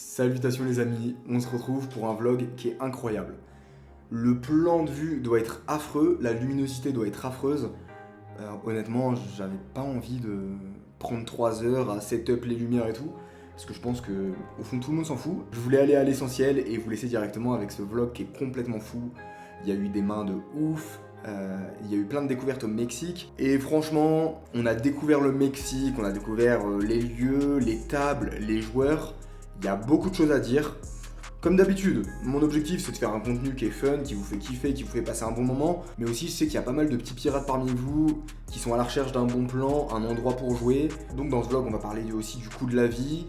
Salutations les amis, on se retrouve pour un vlog qui est incroyable. Le plan de vue doit être affreux, la luminosité doit être affreuse. Honnêtement, j'avais pas envie de prendre 3 heures à setup les lumières et tout, parce que je pense que au fond tout le monde s'en fout. Je voulais aller à l'essentiel et vous laisser directement avec ce vlog qui est complètement fou. Il y a eu des mains de ouf, il y a eu plein de découvertes au Mexique. Et franchement, on a découvert le Mexique, on a découvert les lieux, les tables, les joueurs. Il y a beaucoup de choses à dire. Comme d'habitude, mon objectif c'est de faire un contenu qui est fun, qui vous fait kiffer, qui vous fait passer un bon moment. Mais aussi je sais qu'il y a pas mal de petits pirates parmi vous qui sont à la recherche d'un bon plan, un endroit pour jouer. Donc dans ce vlog on va parler aussi du coût de la vie,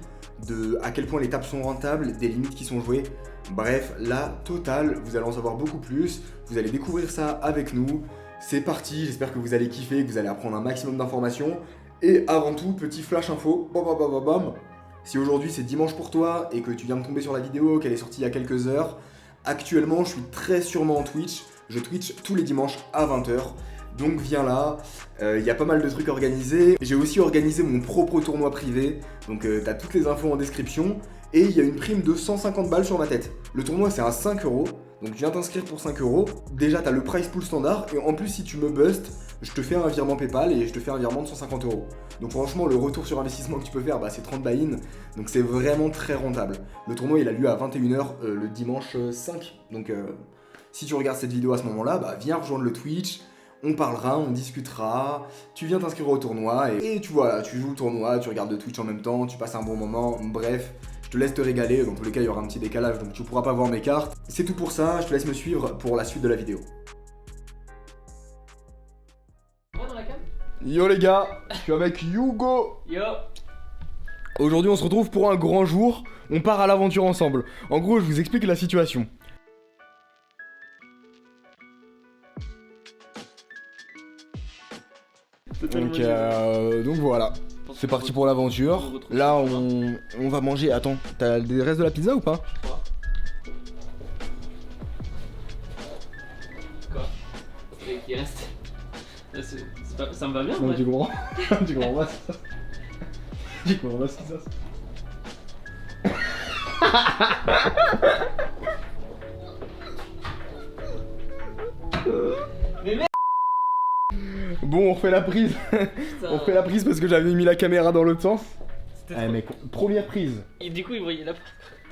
de à quel point les tables sont rentables, des limites qui sont jouées. Bref, la totale, vous allez en savoir beaucoup plus, vous allez découvrir ça avec nous. C'est parti, j'espère que vous allez kiffer, que vous allez apprendre un maximum d'informations. Et avant tout, petit flash info, bam bam bam bam bam. Si aujourd'hui c'est dimanche pour toi et que tu viens de tomber sur la vidéo, qu'elle est sortie il y a quelques heures, actuellement je suis très sûrement en Twitch, je Twitch tous les dimanches à 20h, donc viens là, il y a pas mal de trucs organisés. J'ai aussi organisé mon propre tournoi privé, donc t'as toutes les infos en description, et il y a une prime de 150 balles sur ma tête. Le tournoi c'est à 5 €, donc tu viens t'inscrire pour 5 €, déjà t'as le price pool standard, et en plus si tu me bustes, je te fais un virement Paypal et je te fais un virement de 150 €. Donc franchement, le retour sur investissement que tu peux faire, c'est 30 buy-in. Donc c'est vraiment très rentable. Le tournoi, il a lieu à 21h le dimanche 5. Donc si tu regardes cette vidéo à ce moment-là, viens rejoindre le Twitch. On parlera, on discutera. Tu viens t'inscrire au tournoi et tu vois, tu joues le tournoi, tu regardes le Twitch en même temps, tu passes un bon moment. Bref, je te laisse te régaler. Dans tous les cas, il y aura un petit décalage, donc tu pourras pas voir mes cartes. C'est tout pour ça. Je te laisse me suivre pour la suite de la vidéo. Yo les gars, je suis avec Hugo. Yo. Aujourd'hui on se retrouve pour un grand jour, on part à l'aventure ensemble. En gros je vous explique la situation. Donc voilà, c'est parti pour l'aventure. Là on va manger, attends, t'as des restes de la pizza ou pas? Quoi? Qui reste? Ça me va bien. Non, tu comprends? Tu comprends pas ça? Tu comprends pas ce qui se passe? Mais merde. Bon, on refait la prise. On refait la prise parce que j'avais mis la caméra dans l'autre sens. Eh mec, première prise. Et du coup il voyait la...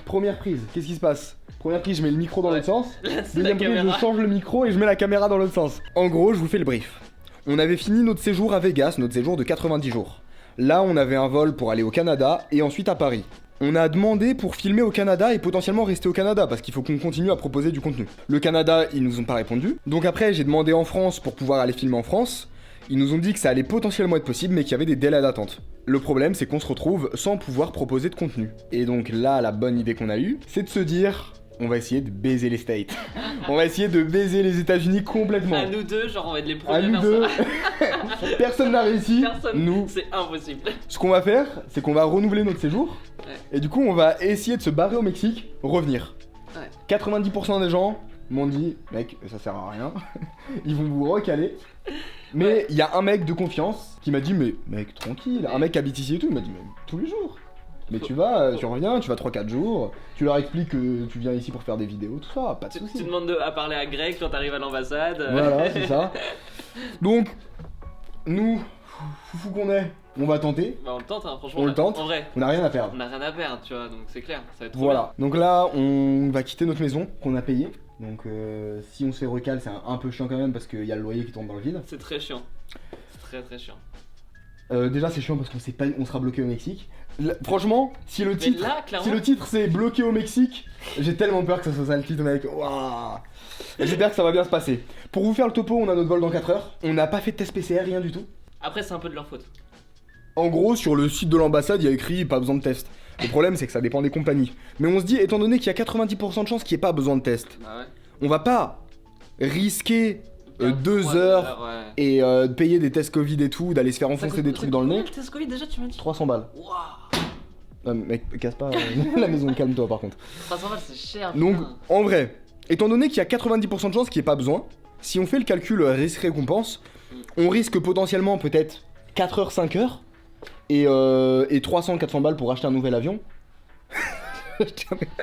Première prise, qu'est-ce qui se passe? Première prise, je mets le micro dans l'autre sens. Deuxième prise, caméra. je change le micro et je mets la caméra dans l'autre sens. En gros, je vous fais le brief. On avait fini notre séjour à Vegas, notre séjour de 90 jours. Là, on avait un vol pour aller au Canada et ensuite à Paris. On a demandé pour filmer au Canada et potentiellement rester au Canada parce qu'il faut qu'on continue à proposer du contenu. Le Canada, ils nous ont pas répondu. Donc après, j'ai demandé en France pour pouvoir aller filmer en France. Ils nous ont dit que ça allait potentiellement être possible mais qu'il y avait des délais d'attente. Le problème, c'est qu'on se retrouve sans pouvoir proposer de contenu. Et donc là, la bonne idée qu'on a eue, c'est de se dire... On va essayer de baiser les States. On va essayer de baiser les États-Unis complètement. À nous deux, genre on va être les À premiers nous à deux. faire ça. Personne n'a réussi. Personne. Nous. C'est impossible. Ce qu'on va faire, c'est qu'on va renouveler notre séjour. Ouais. Et du coup, on va essayer de se barrer au Mexique, revenir. Ouais. 90% des gens m'ont dit, mec, ça sert à rien. Ils vont vous recaler. Mais il y a un mec de confiance qui m'a dit, mais mec, tranquille. Un mec qui habite ici et tout, il m'a dit, mais tous les jours. Mais tu vas, tu reviens, tu vas 3-4 jours, tu leur expliques que tu viens ici pour faire des vidéos, tout ça, pas de Tu soucis. demandes à parler à Greg quand t'arrives à l'ambassade. Voilà, c'est ça. Donc, nous, foufou qu'on est, on va tenter. Bah on le tente, hein, franchement. On le tente. En vrai, On n'a rien à perdre. on a rien à perdre, tu vois, donc c'est clair. Ça va être trop Voilà. Donc là, on va quitter notre maison qu'on a payée. Donc si on se fait recal, c'est un peu chiant quand même parce qu'il y a le loyer qui tombe dans le vide. bien. C'est très chiant. C'est très chiant. Déjà c'est chiant parce qu'on sait pas, on sera bloqué au Mexique. Franchement, si le titre, là, clairement... si le titre c'est bloqué au Mexique, j'ai tellement peur que ça soit ça le titre, mec. Waouh. J'espère que ça va bien se passer. Pour vous faire le topo, on a notre vol dans 4 heures. On n'a pas fait de test PCR, rien du tout. Après c'est un peu de leur faute. En gros, sur le site de l'ambassade, il y a écrit pas besoin de test. Le problème, c'est que ça dépend des compagnies. Mais on se dit, étant donné qu'il y a 90% de chances qu'il n'y ait pas besoin de test, Bah ouais. on va pas risquer 2 heures Ouais. et payer des tests Covid et tout, d'aller se faire enfoncer des trucs dans le nez. Le test Covid déjà tu m'as dit 300 balles. Waouh. Mec, casse pas la maison, calme-toi par contre. 300 balles c'est cher. Donc, putain. en vrai, étant donné qu'il y a 90% de chances qu'il n'y ait pas besoin, si on fait le calcul risque-récompense, on risque potentiellement peut-être 4 heures, 5 heures et 300-400 balles pour acheter un nouvel avion.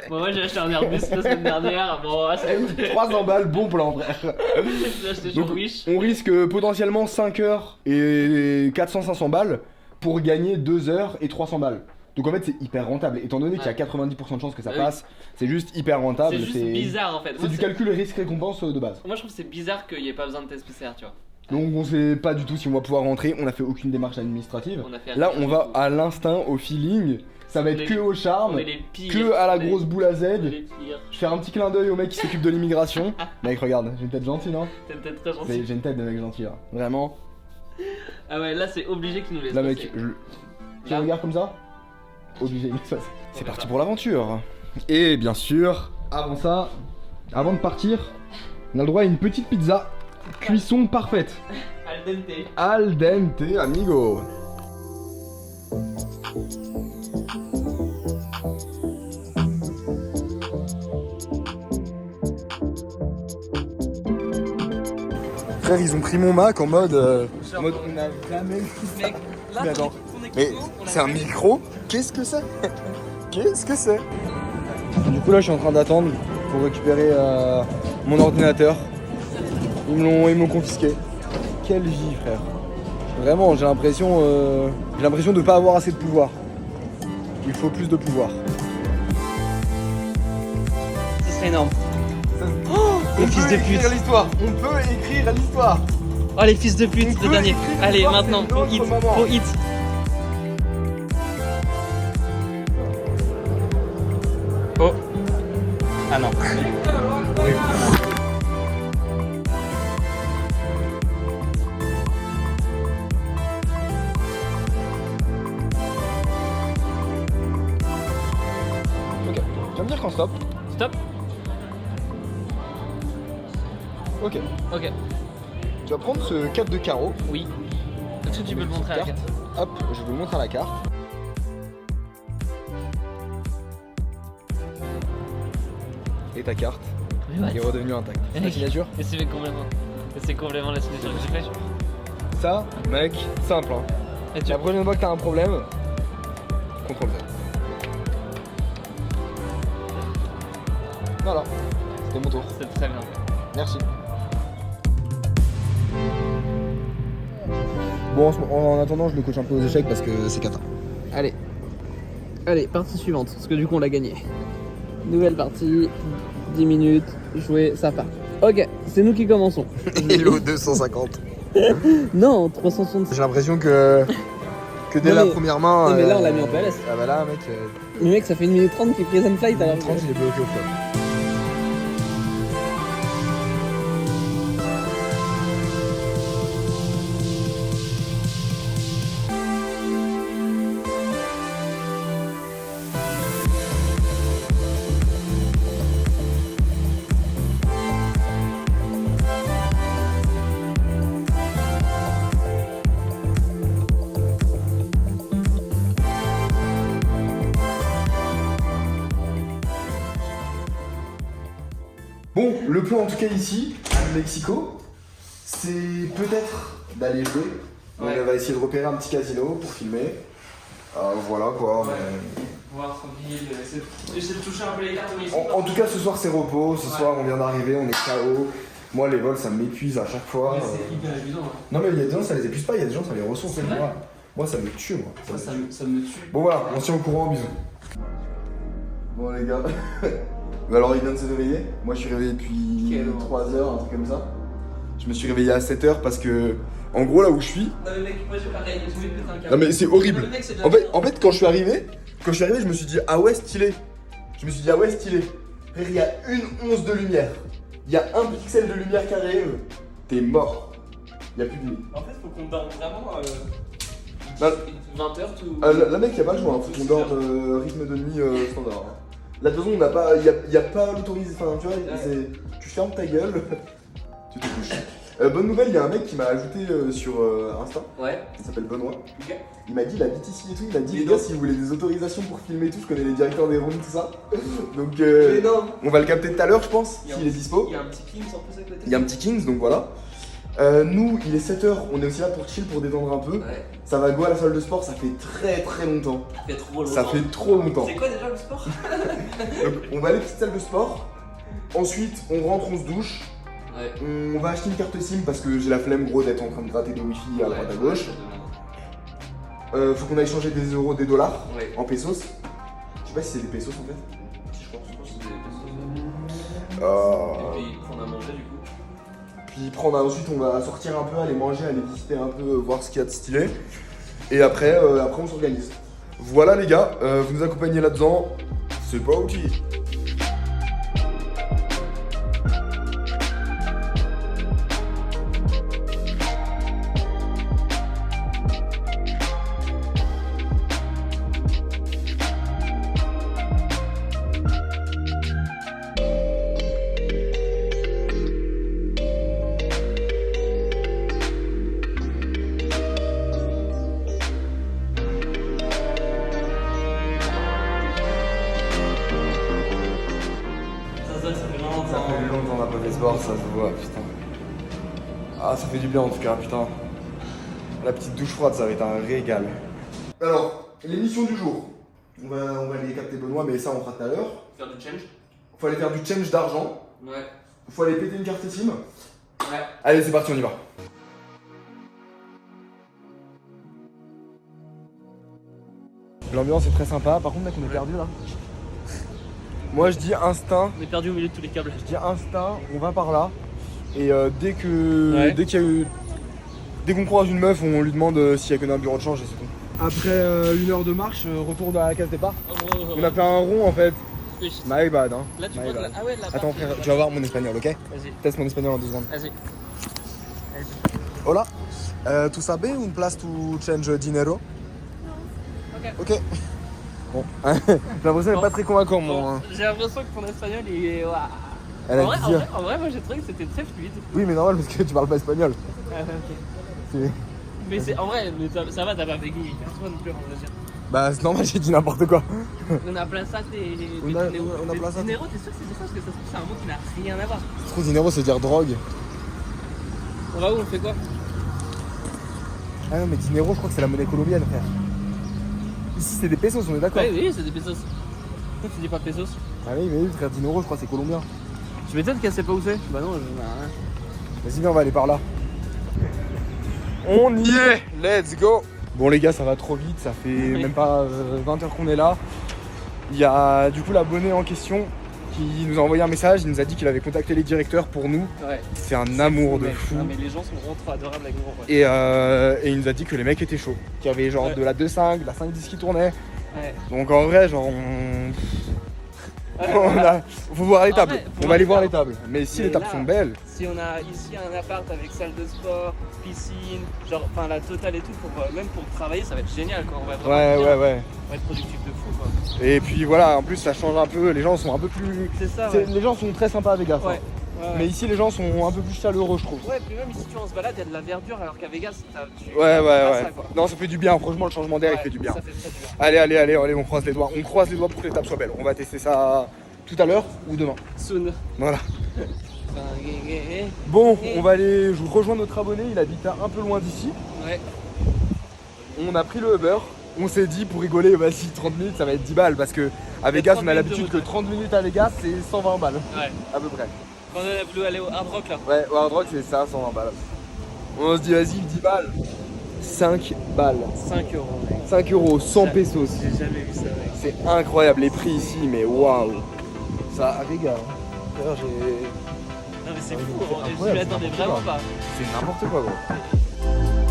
Bon, moi j'ai acheté un Airbus la semaine dernière. Bon, c'est 300 balles, bon plan, frère. j'ai acheté sur Donc, Wish. on risque potentiellement 5 heures et 400-500 balles pour gagner 2 heures et 300 balles. Donc en fait, c'est hyper rentable. Étant donné qu'il y a 90% de chances que ça Oui. passe, c'est juste hyper rentable. C'est juste bizarre en fait. C'est Moi, du calcul risque-récompense de base. Moi je trouve que c'est bizarre qu'il n'y ait pas besoin de test PCR, tu vois. Donc on sait pas du tout si on va pouvoir rentrer, on a fait aucune démarche administrative. On a fait Là, rien on du va tout. à l'instinct, au feeling. Ça va On être est que les- au charme, On est les pires. que à la On est- grosse boule à Z. on est les pires. Je fais un petit clin d'œil au mec qui s'occupe de l'immigration. Mec, regarde, j'ai une tête gentille, non? T'es peut-être très gentil. J'ai une tête de mec gentil là. Vraiment. Ah ouais, là c'est obligé qu'ils nous laissent Là, passer. mec, tu Là. regardes comme ça? Obligé, il se passe. C'est parti pour l'aventure. Et bien sûr, avant ça, avant de partir, on a le droit à une petite pizza. Cuisson parfaite. Al dente. Al dente, amigo. Frère, ils ont pris mon Mac en mode on a jamais vu ça. Mec, là, Mais attends, ton mais équipement, on l'a c'est un jamais- micro? Qu'est-ce que c'est? Qu'est-ce que c'est? Du coup là je suis en train d'attendre pour récupérer mon ordinateur. Ils me l'ont confisqué. Quelle vie, frère. Vraiment, j'ai l'impression de pas avoir assez de pouvoir. Il faut plus de pouvoir. Ce serait énorme. On Les fils peut de pute. écrire l'histoire. On peut écrire l'histoire. Oh les fils de pute, On le peut dernier. écrire Allez, l'histoire, maintenant, c'est pour notre hit, moment. pour hit. Oh. Ah non. Ok, tu vas me dire quand stop. Stop. Ok, Ok. tu vas prendre ce cadre de carreau. Oui. Est-ce que tu peux le montrer à la carte? Hop, je vous le montre à la carte. Et ta carte est redevenue intacte. C'est la signature? Et c'est complètement. Et c'est complètement la signature que j'ai fait. Ça, mec, simple. Hein. Et tu La prochaine fois que t'as un problème, contrôle Z. Voilà, c'était mon tour. C'est très bien. Merci. Bon, en attendant, je le coach un peu aux échecs parce que c'est cata. Allez. Allez, partie suivante, parce que du coup on l'a gagné. Nouvelle partie, 10 minutes, jouer, ça part. Ok, c'est nous qui commençons. Hello 250. Non, 360. J'ai l'impression que dès Non, la mais- première main. Non mais là on l'a mis en PLS. Ah bah là, mec, Le mec ça fait 1 minute 30 qu'il present fight alors. 30, il est bloqué au flop. Bon, le plan en tout cas ici, à Mexico, c'est peut-être d'aller jouer. Donc Ouais. on va essayer de repérer un petit casino pour filmer. Voilà quoi. mais- Voir tranquille, essayer de toucher un peu les cartes mais En tout cas, ce soir c'est repos. Ce soir on vient d'arriver, on est KO. Moi, les vols ça m'épuise à chaque fois. c'est hyper évident. Non, mais il y a des gens ça les épuise pas, il y a des gens ça les ressource. C'est vrai Moi ça me tue, moi. Ça me tue. Bon voilà, on se tient au courant, bisous. Bon les gars, mais alors il vient de se réveiller. Moi je suis réveillé depuis Quelle horreur. 3 heures, un truc comme ça. Je me suis réveillé à 7 heures parce que, en gros là où je suis, Non mais mec, moi j'ai pareil, j'ai trouvé péter un câble. non mais c'est horrible. Le mec, c'est de la En fait, merde. en fait quand je suis arrivé, je me suis dit ah ouais stylé. Je me suis dit ah ouais stylé. Frère, il y a une once de lumière. Il y a un pixel de lumière qui arrive. T'es mort. Il y a plus de nuit. En fait, faut qu'on dorme vraiment Bah, 20h tout. La mec, y a pas le choix, hein. Faut qu'on dorme rythme de nuit standard. Hein. Là, de toute façon, on n'a pas, y a pas l'autorisation. Enfin, tu vois, Ouais. tu fermes ta gueule, tu te couches. Bonne nouvelle, il y a un mec qui m'a ajouté sur Insta. Ouais. Il s'appelle Benoît. Ok. Il m'a dit, il habite ici et tout. Il m'a dit, Mais les non. gars, si vous voulez des autorisations pour filmer et tout, je connais les directeurs des rooms, tout ça. Donc, Mais non. on va le capter tout à l'heure, je pense, Il y a s'il est dispo. Il y a un petit Kings en plus à côté. Il y a un petit Kings, donc voilà. Nous, il est 7h, on est aussi là pour chill, pour détendre un peu. Ouais. Ça va go à la salle de sport, ça fait très longtemps. Ça fait trop longtemps. Ça fait trop longtemps. C'est quoi déjà le sport? Donc, on va aller à la petite salle de sport. Ensuite, on rentre, on se douche. Ouais. On va acheter une carte SIM parce que j'ai la flemme gros d'être en train de gratter des wifi à droite à gauche. Faut qu'on aille changer des euros, des dollars en pesos. Je sais pas si c'est des pesos en fait. Je pense que c'est des pesos. Et puis prendre à manger du coup. Puis ensuite on va sortir un peu, aller manger, aller visiter un peu, voir ce qu'il y a de stylé. Et après on s'organise. Voilà les gars, vous nous accompagnez là-dedans. C'est pas OK. Ça fait longtemps qu'on n'a pas fait sport, ça se voit, putain. Ah, ça fait du bien en tout cas, putain. La petite douche froide, ça va être un régal. Alors, l'émission du jour. On va aller capter Benoît, mais ça on fera tout à l'heure. Faire du change. Faut aller faire du change d'argent. Ouais. Faut aller péter une carte SIM. Ouais. Allez, c'est parti, on y va. L'ambiance est très sympa, par contre mec on est perdu là. Moi je dis instinct, On est perdu au milieu de tous les câbles. je dis instinct, on va par là. Et dès qu'on croise une meuf, on lui demande si elle connaît un bureau de change et c'est tout. Après une heure de marche, retour dans la case départ. On a fait un rond en fait. My bad hein. Là tu My vois bad. ah ouais là. Attends frère, tu vas voir mon espagnol, ok? Vas-y. Teste mon espagnol en 2 secondes. Vas-y. Hola, ¿tú sabes une place to change dinero? Ok. Ok. Bon, j'ai l'impression d'être pas très convaincant moi. J'ai l'impression que ton espagnol il est. Waouh. Elle a En vrai, dit en dire. vrai, en vrai, moi j'ai trouvé que c'était très fluide. Oui mais normal parce que tu parles pas espagnol. Ah, ok. C'est- Mais c'est en vrai, mais ça va, t'as pas bégayé. Personne non plus, on va dire. Bah c'est normal, j'ai dit n'importe quoi. On a Plaza des On a Dinero. Plaza Dinero, t'es sûr que c'est ça? Parce que ça se trouve, c'est un mot qui n'a rien à voir. Trop dinero, c'est dire drogue. On va où? On fait quoi? Ah non mais dinero, je crois que c'est la monnaie colombienne frère. Ici c'est des pesos, on est d'accord? Ouais, oui, c'est des pesos. Pourquoi tu dis pas pesos? Ah oui mais oui frère, dinero je crois que c'est colombien. Tu m'étonnes qu'elle sait pas où c'est? Bah non, je n'ai rien. Vas-y viens, on va aller par là. On y est, let's go. Bon les gars, ça va trop vite, ça fait même pas 20 heures qu'on est là. Il y a du coup l'abonné en question qui nous a envoyé un message, il nous a dit qu'il avait contacté les directeurs pour nous. Ouais. C'est un amour de mec. fou. Non, mais les gens sont vraiment trop adorables avec nous en vrai. Et il nous a dit que les mecs étaient chauds. Qu'il y avait genre Ouais. de la 2.5, de la 5.10 qui tournait. Ouais. Donc en vrai, genre on... Faut voir les En tables. vrai, On pour va aller aller voir voir. les tables. Mais si Mais les tables là- sont belles, Si on a ici un appart avec salle de sport, piscine, genre, enfin la totale et tout, même pour travailler, ça va être génial quoi. On va vraiment ouais. on va être productif de fou quoi. Et puis voilà, en plus ça change un peu, les gens sont un peu plus... C'est ça, ouais. Les gens sont très sympas à Vegas. Ouais. hein. Ouais, Mais ici les gens sont un peu plus chaleureux je trouve. ouais, puis même ici tu vois, on se balade, il y a de la verdure alors qu'à Vegas, tu Ouais. pas ça, quoi. Non, ça fait du bien, franchement le changement d'air il Ouais, fait du bien. Ça fait très du bien. Allez, on croise les doigts. On croise les doigts pour que les tables soient belles. On va tester ça tout à l'heure ou demain. Soon. Voilà. Enfin, Bon, on va aller, je vous rejoins notre abonné, il habite un peu loin d'ici. ouais. On a pris le Uber. On s'est dit pour rigoler, vas-y 30 minutes ça va être 10 balles parce que à Vegas 30 on a minutes de l'habitude route. que 30 minutes à Vegas c'est 120 balles Ouais. à peu près. Quand on a voulu aller au Hard Rock là. Ouais, au Hard Rock c'est ça, 120 balles. On se dit vas-y 10 balles. 5 balles. 5 euros mec. 5 euros, 100 Ça- pesos. J'ai jamais vu ça mec. C'est incroyable les prix ici, mais waouh. Ça régale. D'ailleurs j'ai... Non mais c'est Ouais, fou, c'est je incroyable, m'y attendais c'est vraiment n'importe pas. C'est n'importe quoi gros.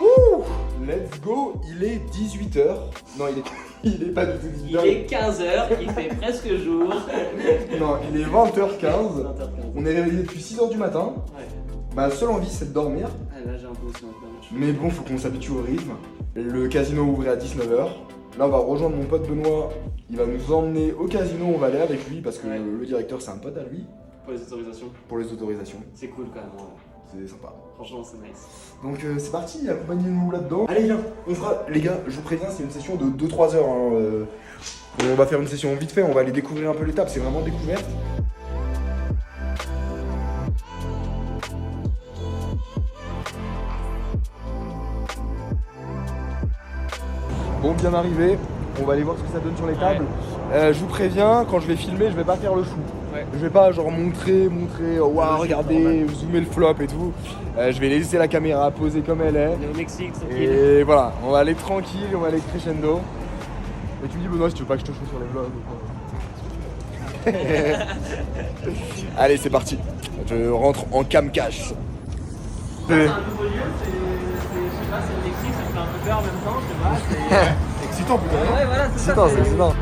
Ouh, let's go, il est 18h. Non, il est pas du tout 18h. Il est 15h, il fait presque jour. Non, il est 20h15. 20h15. On est réveillé depuis 6h du matin. Ouais. Ma seule envie c'est de dormir. Ah, là j'ai un peu aussi envie de dormir. Mais bon, faut qu'on s'habitue au rythme. Le casino ouvrait à 19h. Là, on va rejoindre mon pote Benoît. Il va nous emmener au casino. On va aller avec lui parce que Ouais. le directeur, c'est un pote à lui Pour les autorisations, pour les autorisations. c'est cool quand même. Ouais. c'est sympa. Franchement, c'est nice. Donc c'est parti, accompagnez-nous là-dedans. Allez viens, on fera, les gars, je vous préviens, c'est une session de 2-3 heures. Hein. On va faire une session vite fait, on va aller découvrir un peu l'étape, c'est vraiment découverte. Bon, bien arrivé, on va aller voir ce que ça donne sur les tables. Je vous préviens, quand je vais filmer, je vais pas faire le fou. Ouais. Je vais pas genre montrer, waouh, regardez, zoomer le flop et tout. Je vais laisser la caméra poser comme elle est. On est au Mexique, tranquille. Et voilà, on va aller tranquille, on va aller crescendo. Et tu me dis Benoît si tu veux pas que je te show sur les vlogs ou quoi. Allez, c'est parti. Je rentre en cam cash. C'est un nouveau lieu, je sais pas, c'est le Mexique, ça me fait un peu peur en même temps, je sais pas. Excitant plutôt. Ouais, voilà, c'est excitant, ça. C'est excitant.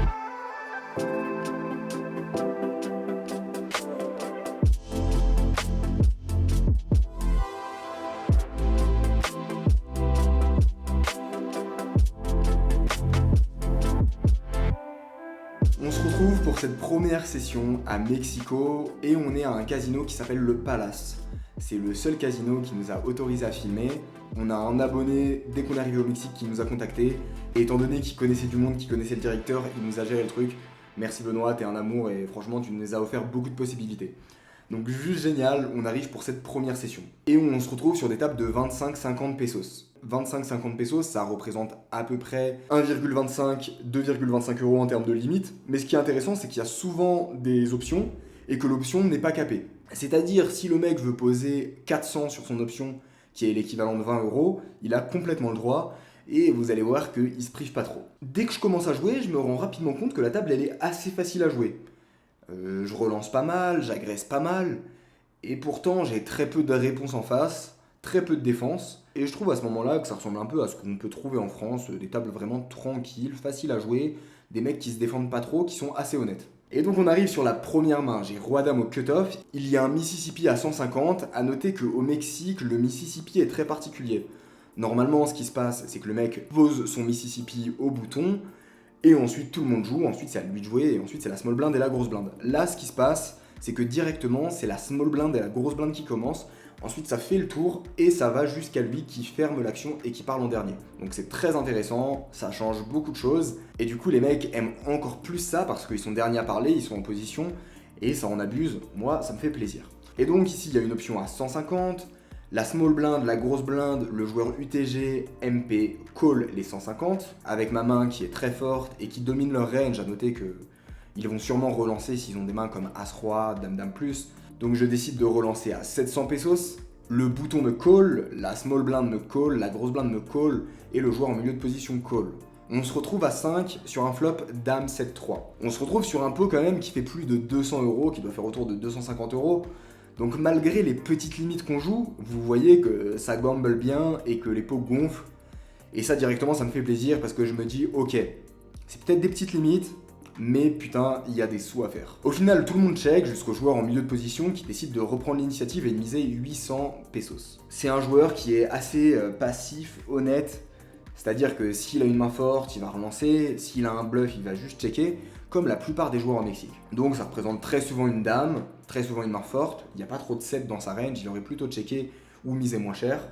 On se retrouve pour cette première session à Mexico et on est à un casino qui s'appelle le Palace. C'est le seul casino qui nous a autorisé à filmer. On a un abonné dès qu'on est arrivé au Mexique qui nous a contacté et étant donné qu'il connaissait du monde, qu'il connaissait le directeur, il nous a géré le truc. Merci Benoît, t'es un amour et franchement tu nous as offert beaucoup de possibilités. Donc juste génial, on arrive pour cette première session. Et on se retrouve sur des tables de 25-50 pesos. 25-50 pesos, ça représente à peu près 1,25-2,25 euros en termes de limite. Mais ce qui est intéressant, c'est qu'il y a souvent des options et que l'option n'est pas capée. C'est-à-dire, si le mec veut poser 400 sur son option, qui est l'équivalent de 20 euros, il a complètement le droit et vous allez voir qu'il se prive pas trop. Dès que je commence à jouer, je me rends rapidement compte que la table, elle est assez facile à jouer. Je relance pas mal, j'agresse pas mal, et pourtant j'ai très peu de réponses en face, très peu de défense, et je trouve à ce moment-là que ça ressemble un peu à ce qu'on peut trouver en France, des tables vraiment tranquilles, faciles à jouer, des mecs qui se défendent pas trop, qui sont assez honnêtes. Et donc on arrive sur la première main, j'ai Roi-Dame au cut-off, il y a un Mississippi à 150, à noter qu'au Mexique, le Mississippi est très particulier. Normalement, ce qui se passe, c'est que le mec pose son Mississippi au bouton, et ensuite tout le monde joue, ensuite c'est à lui de jouer, et ensuite c'est la small blind et la grosse blind. Là, ce qui se passe, c'est que directement, c'est la small blind et la grosse blind qui commencent, ensuite ça fait le tour, et ça va jusqu'à lui qui ferme l'action et qui parle en dernier. Donc c'est très intéressant, ça change beaucoup de choses, et du coup les mecs aiment encore plus ça, parce qu'ils sont derniers à parler, ils sont en position, et ça en abuse, moi ça me fait plaisir. Et donc ici il y a une option à 150, la small blind, la grosse blind, le joueur UTG, MP call les 150, avec ma main qui est très forte et qui domine leur range, à noter que ils vont sûrement relancer s'ils ont des mains comme As-Roi, Dame-Dame+. Donc je décide de relancer à 700 pesos, le bouton me call, la small blind me call, la grosse blind me call, et le joueur en milieu de position call. On se retrouve à 5 sur un flop Dame 7-3. On se retrouve sur un pot quand même qui fait plus de 200 euros, qui doit faire autour de 250 euros. Donc malgré les petites limites qu'on joue, vous voyez que ça gamble bien et que les pots gonflent. Et ça directement ça me fait plaisir parce que je me dis ok, c'est peut-être des petites limites, mais putain, il y a des sous à faire. Au final, tout le monde check jusqu'au joueur en milieu de position qui décide de reprendre l'initiative et de miser 800 pesos. C'est un joueur qui est assez passif, honnête, c'est-à-dire que s'il a une main forte, il va relancer, s'il a un bluff, il va juste checker, comme la plupart des joueurs au Mexique. Donc ça représente très souvent une dame, très souvent une main forte, il n'y a pas trop de 7 dans sa range, il aurait plutôt checké ou misé moins cher,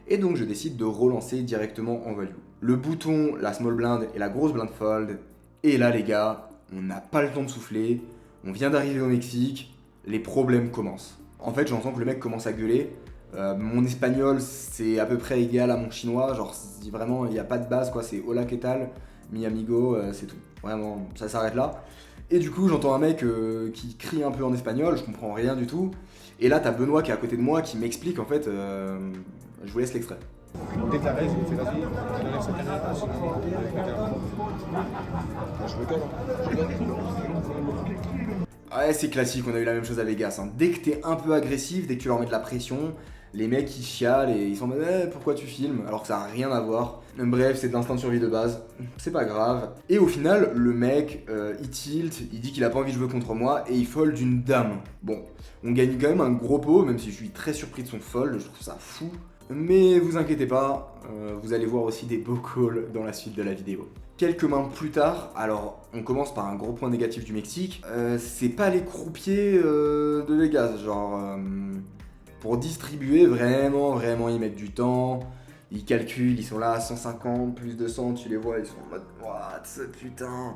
et donc je décide de relancer directement en value. Le bouton, la small blind et la grosse blind fold, et là les gars, on n'a pas le temps de souffler, on vient d'arriver au Mexique, les problèmes commencent. En fait, j'entends que le mec commence à gueuler. Mon espagnol, c'est à peu près égal à mon chinois. Genre, vraiment, il n'y a pas de base, quoi. C'est hola, que tal, mi amigo, c'est tout. Vraiment, ça s'arrête là. Et du coup, j'entends un mec qui crie un peu en espagnol, je comprends rien du tout. Et là, t'as Benoît qui est à côté de moi qui m'explique, en fait, je vous laisse l'extrait. Déclarer, c'est vas-y, enlève sa caméra, sinon je me colle. Ouais, c'est classique, on a eu la même chose à Vegas. Hein. Dès que t'es un peu agressif, dès que tu leur mets de la pression, les mecs ils chialent et ils sont en mode pourquoi tu filmes alors que ça n'a rien à voir. Bref, c'est de l'instinct de survie de base, c'est pas grave. Et au final, le mec il tilt, il dit qu'il a pas envie de jouer contre moi et il fold d'une dame. Bon, on gagne quand même un gros pot, même si je suis très surpris de son fold, je trouve ça fou. Mais vous inquiétez pas, vous allez voir aussi des beaux calls dans la suite de la vidéo. Quelques mains plus tard, alors on commence par un gros point négatif du Mexique, c'est pas les croupiers de Vegas, genre Pour distribuer, vraiment, ils mettent du temps. Ils calculent, ils sont là à 150 plus 200, tu les vois, ils sont en mode what, putain,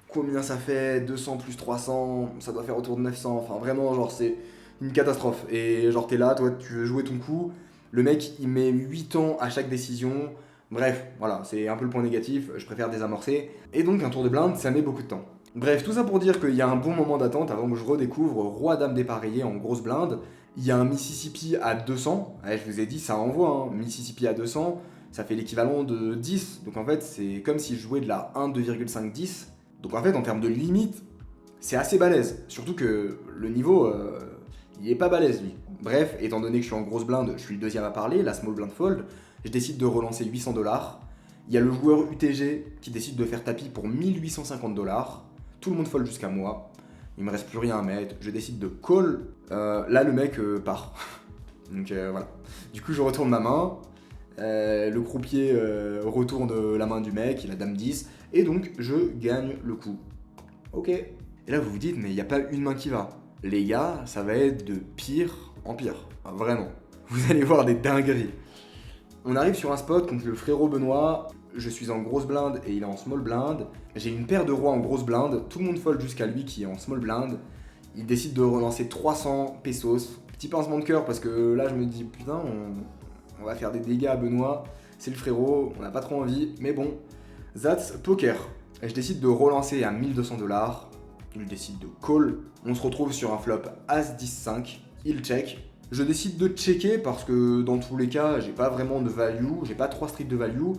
combien ça fait 200 plus 300, ça doit faire autour de 900. Enfin, vraiment, genre, c'est une catastrophe. Et genre, t'es là, toi, tu veux jouer ton coup. Le mec, il met 8 ans à chaque décision. Bref, voilà, c'est un peu le point négatif, je préfère désamorcer. Et donc, un tour de blinde, ça met beaucoup de temps. Bref, tout ça pour dire qu'il y a un bon moment d'attente avant que je redécouvre Roi-Dame dépareillé en grosse blinde. Il y a un Mississippi à 200, ouais, je vous ai dit, ça envoie, hein. Mississippi à 200, ça fait l'équivalent de 10. Donc en fait, c'est comme si je jouais de la 1,2,5-10. Donc en fait, en termes de limite, c'est assez balèze. Surtout que le niveau, il est pas balèze, lui. Bref, étant donné que je suis en grosse blinde, je suis le deuxième à parler, la small blind fold, je décide de relancer 800 $. Il y a le joueur UTG qui décide de faire tapis pour 1850 $. Tout le monde fold jusqu'à moi. Il me reste plus rien à mettre. Je décide de call. Là, le mec part. Donc voilà. Du coup, je retourne ma main. Le croupier retourne la main du mec. Il a dame 10. Et donc, je gagne le coup. Ok. Et là, vous vous dites, mais il n'y a pas une main qui va. Les gars, ça va être de pire en pire. Enfin, vraiment. Vous allez voir des dingueries. On arrive sur un spot contre le frérot Benoît. Je suis en grosse blinde et il est en small blind. J'ai une paire de rois en grosse blinde. Tout le monde fold jusqu'à lui qui est en small blind. Il décide de relancer 300 pesos. Petit pincement de cœur parce que là je me dis putain on va faire des dégâts à Benoît. C'est le frérot, on n'a pas trop envie. Mais bon, that's poker. Et je décide de relancer à 1200 $. Il décide de call. On se retrouve sur un flop As-10-5. Il check. Je décide de checker parce que dans tous les cas, j'ai pas vraiment de value. J'ai pas 3 streets de value.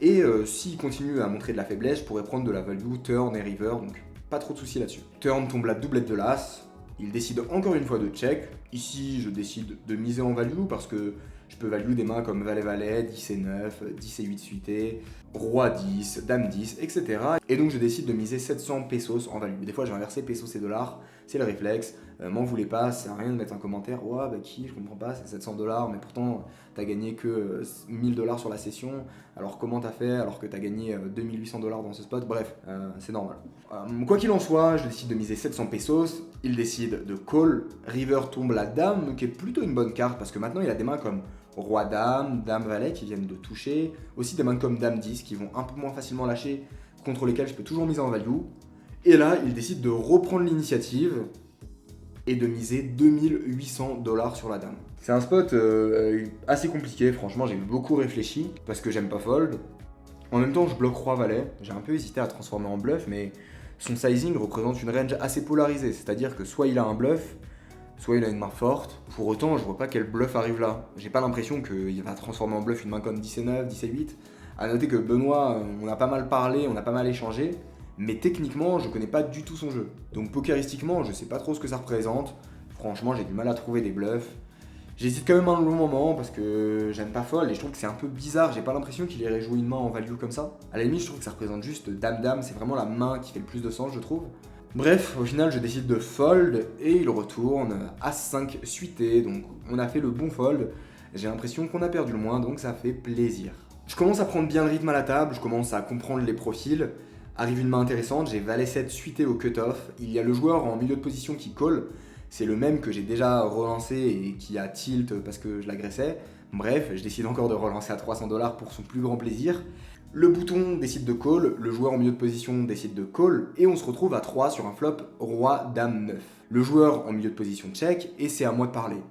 Et s'il continue à montrer de la faiblesse, je pourrais prendre de la value turn et river, donc pas trop de soucis là-dessus. Turn tombe la doublette de l'as, il décide encore une fois de check. Ici, je décide de miser en value parce que je peux value des mains comme valet-valet, 10 et 9, 10 et 8 suité, roi 10, dame 10, etc. Et donc je décide de miser 700 pesos en value. Des fois, j'ai inversé pesos et dollars, c'est le réflexe. M'en voulez pas, ça sert à rien de mettre un commentaire. Ouais, bah qui, je comprends pas, c'est 700 $, mais pourtant t'as gagné que 1000 $ sur la session. Alors comment t'as fait alors que t'as gagné 2800 $ dans ce spot? Bref, c'est normal. Quoi qu'il en soit, je décide de miser 700 pesos. Il décide de call. River tombe la dame, qui est plutôt une bonne carte parce que maintenant il a des mains comme roi-dame, dame-valet qui viennent de toucher. Aussi des mains comme dame-10 qui vont un peu moins facilement lâcher, contre lesquelles je peux toujours miser en value. Et là, il décide de reprendre l'initiative et de miser 2800 $ sur la dame. C'est un spot assez compliqué, franchement j'ai beaucoup réfléchi parce que j'aime pas fold. En même temps je bloque roi-valet, j'ai un peu hésité à transformer en bluff mais son sizing représente une range assez polarisée, c'est-à-dire que soit il a un bluff, soit il a une main forte. Pour autant je vois pas quel bluff arrive là. J'ai pas l'impression qu'il va transformer en bluff une main comme 10 et 9, 10 et 8. A noter que Benoît, on a pas mal parlé, on a pas mal échangé. Mais techniquement, je connais pas du tout son jeu. Donc pokeristiquement, je sais pas trop ce que ça représente. Franchement, j'ai du mal à trouver des bluffs. J'hésite quand même un long moment parce que j'aime pas fold et je trouve que c'est un peu bizarre. J'ai pas l'impression qu'il irait jouer une main en value comme ça. À la limite, je trouve que ça représente juste dame-dame. C'est vraiment la main qui fait le plus de sens, je trouve. Bref, au final, je décide de fold et il retourne As-5 suité. Donc on a fait le bon fold. J'ai l'impression qu'on a perdu le moins, donc ça fait plaisir. Je commence à prendre bien le rythme à la table. Je commence à comprendre les profils. Arrive une main intéressante, j'ai valet 7 suité au cut-off. Il y a le joueur en milieu de position qui call. C'est le même que j'ai déjà relancé et qui a tilt parce que je l'agressais. Bref, je décide encore de relancer à 300 $ pour son plus grand plaisir. Le bouton décide de call, le joueur en milieu de position décide de call et on se retrouve à 3 sur un flop roi dame 9. Le joueur en milieu de position check et c'est à moi de parler.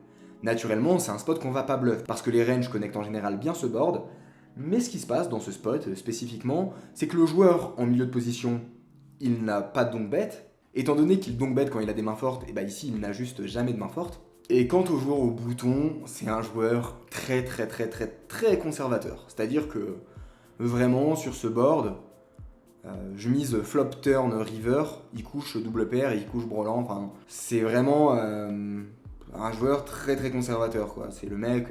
Naturellement, c'est un spot qu'on va pas bluff parce que les ranges connectent en général bien ce board. Mais ce qui se passe dans ce spot spécifiquement, c'est que le joueur en milieu de position, il n'a pas de donk bet. Étant donné qu'il donk bet quand il a des mains fortes, et bah ici il n'a juste jamais de mains fortes. Et quant au joueur au bouton, c'est un joueur très conservateur. C'est-à-dire que vraiment sur ce board, je mise flop turn river, il couche double paire, il couche brelan. Enfin, c'est vraiment un joueur très conservateur quoi. C'est le mec.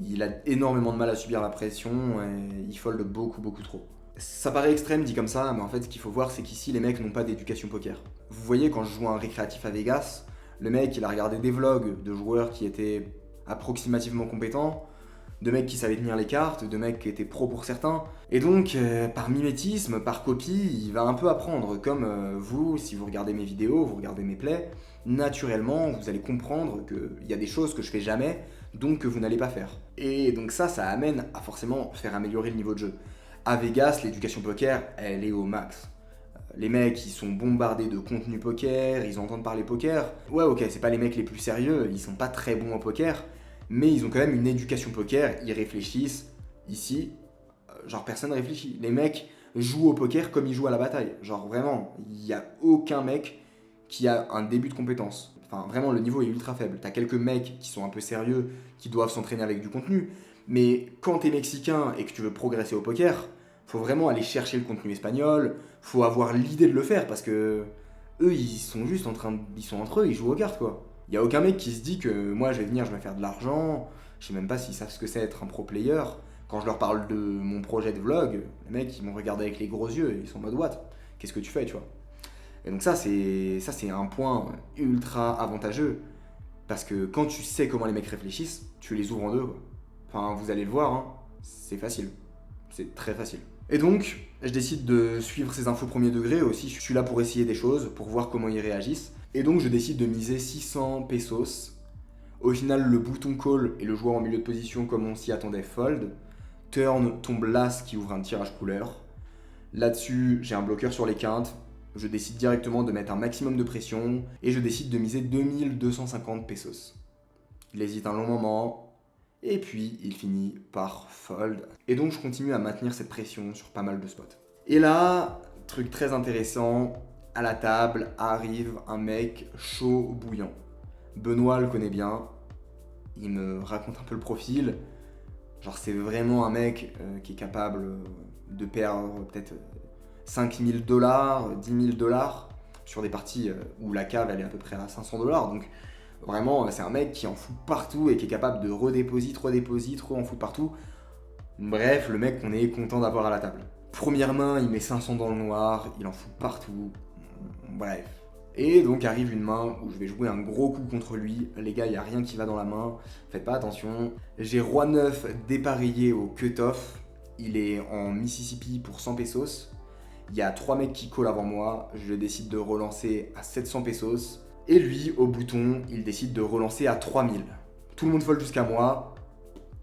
Il a énormément de mal à subir la pression et il fold beaucoup trop. Ça paraît extrême dit comme ça, mais en fait ce qu'il faut voir c'est qu'ici les mecs n'ont pas d'éducation poker. Vous voyez quand je joue un récréatif à Vegas, le mec il a regardé des vlogs de joueurs qui étaient approximativement compétents. de mecs qui savaient tenir les cartes, de mecs qui étaient pros pour certains. Et donc, par mimétisme, par copie, il va un peu apprendre. Comme vous, si vous regardez mes vidéos, vous regardez mes plays, naturellement, vous allez comprendre qu'il y a des choses que je fais jamais, donc que vous n'allez pas faire. Et donc ça amène à forcément faire améliorer le niveau de jeu. À Vegas, l'éducation poker, elle est au max. Les mecs, ils sont bombardés de contenu poker, ils entendent parler poker. Ouais, ok, c'est pas les mecs les plus sérieux, ils sont pas très bons au poker, mais ils ont quand même une éducation poker, ils réfléchissent. Ici, genre personne réfléchit. Les mecs jouent au poker comme ils jouent à la bataille. Genre vraiment, il y a aucun mec qui a un début de compétence. Enfin, vraiment, le niveau est ultra faible. T'as quelques mecs qui sont un peu sérieux, qui doivent s'entraîner avec du contenu, mais quand t'es mexicain et que tu veux progresser au poker, faut vraiment aller chercher le contenu espagnol, faut avoir l'idée de le faire parce que eux ils sont juste ils sont entre eux, ils jouent aux cartes quoi. Il y a aucun mec qui se dit que moi je vais venir, je vais faire de l'argent, je sais même pas s'ils savent ce que c'est être un pro player. Quand je leur parle de mon projet de vlog, les mecs ils m'ont regardé avec les gros yeux et ils sont en mode what? Qu'est-ce que tu fais tu vois? Et donc ça c'est un point ultra avantageux parce que quand tu sais comment les mecs réfléchissent, tu les ouvres en deux quoi. Enfin vous allez le voir, hein, c'est facile, c'est très facile. Et donc, je décide de suivre ces infos premier degré aussi. Je suis là pour essayer des choses, pour voir comment ils réagissent. Et donc, je décide de miser 600 pesos. Au final, le bouton call et le joueur en milieu de position, comme on s'y attendait, fold. Turn tombe l'as qui ouvre un tirage couleur. Là-dessus, j'ai un bloqueur sur les quintes. Je décide directement de mettre un maximum de pression. Et je décide de miser 2250 pesos. Il hésite un long moment. Et puis, il finit par fold. Et donc, je continue à maintenir cette pression sur pas mal de spots. Et là, truc très intéressant, à la table arrive un mec chaud bouillant. Benoît le connaît bien. Il me raconte un peu le profil. Genre, c'est vraiment un mec qui est capable de perdre peut-être 5000 $, 10 000 $ sur des parties où la cave elle est à peu près à 500 $. Donc, vraiment, c'est un mec qui en fout partout et qui est capable de redéposer, en fout partout. Bref, le mec qu'on est content d'avoir à la table. Première main, il met 500 dans le noir, il en fout partout. Bref. Et donc arrive une main où je vais jouer un gros coup contre lui. Les gars, il n'y a rien qui va dans la main, faites pas attention. J'ai roi 9 dépareillé au cut-off. Il est en Mississippi pour 100 pesos. Il y a 3 mecs qui call avant moi. Je décide de relancer à 700 pesos. Et lui, au bouton, il décide de relancer à 3000. Tout le monde fold jusqu'à moi.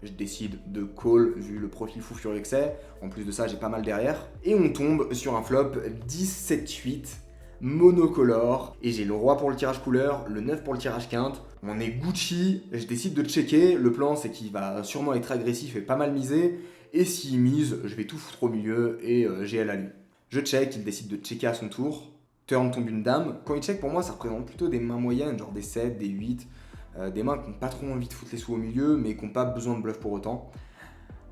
Je décide de call vu le profil fou furieux que c'est. En plus de ça, j'ai pas mal derrière. Et on tombe sur un flop 10-7-8 monocolore. Et j'ai le roi pour le tirage couleur, le 9 pour le tirage quinte. On est Gucci. Je décide de checker. Le plan, c'est qu'il va sûrement être agressif et pas mal miser. Et s'il mise, je vais tout foutre au milieu et GL à lui. Je check, il décide de checker à son tour. Turn tombe une dame. Quand il check, pour moi, ça représente plutôt des mains moyennes, genre des 7, des 8, des mains qui n'ont pas trop envie de foutre les sous au milieu, mais qui n'ont pas besoin de bluff pour autant.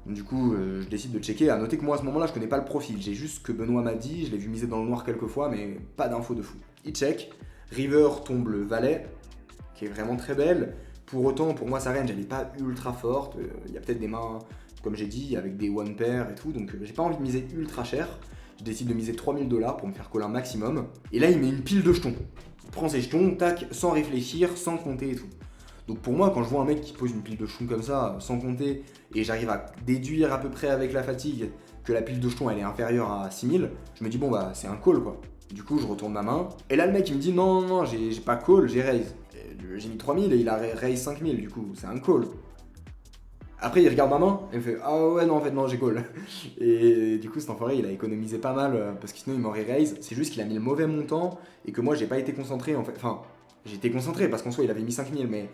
Du coup, je décide de checker. À noter que moi, à ce moment-là, je connais pas le profil. J'ai juste ce que Benoît m'a dit, je l'ai vu miser dans le noir quelques fois, mais pas d'infos de fou. Il check. River tombe le valet, qui est vraiment très belle. Pour autant, pour moi, sa range, elle n'est pas ultra forte. Il y a peut-être des mains, comme j'ai dit, avec des one pair et tout, donc j'ai pas envie de miser ultra cher. Je décide de miser 3000 $ pour me faire coller un maximum. Et là, il met une pile de jetons. Il prend ses jetons, tac, sans réfléchir, sans compter et tout. Donc pour moi, quand je vois un mec qui pose une pile de jetons comme ça, sans compter, et j'arrive à déduire à peu près avec la fatigue que la pile de jetons elle est inférieure à 6000, je me dis bon bah c'est un call quoi. Du coup, je retourne ma main. Et là, le mec il me dit non, j'ai pas call, j'ai raise. J'ai mis 3000 et il a raise 5000, du coup, c'est un call. Après, il regarde ma main et il me fait ah ouais, non, en fait, non, j'ai call. Et du coup, cet enfoiré, il a économisé pas mal parce que sinon, il m'aurait raise. C'est juste qu'il a mis le mauvais montant et que moi, j'ai pas été concentré en fait. Enfin, j'étais concentré parce qu'en soi, il avait mis 5000, mais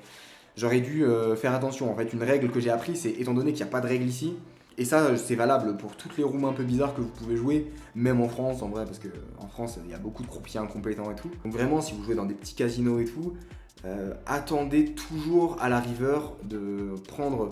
j'aurais dû faire attention. En fait, une règle que j'ai appris, c'est étant donné qu'il n'y a pas de règle ici, et ça, c'est valable pour toutes les rooms un peu bizarres que vous pouvez jouer, même en France en vrai, parce qu'en France, il y a beaucoup de croupiers incompétents et tout. Donc, vraiment, si vous jouez dans des petits casinos et tout, attendez toujours à la river de prendre.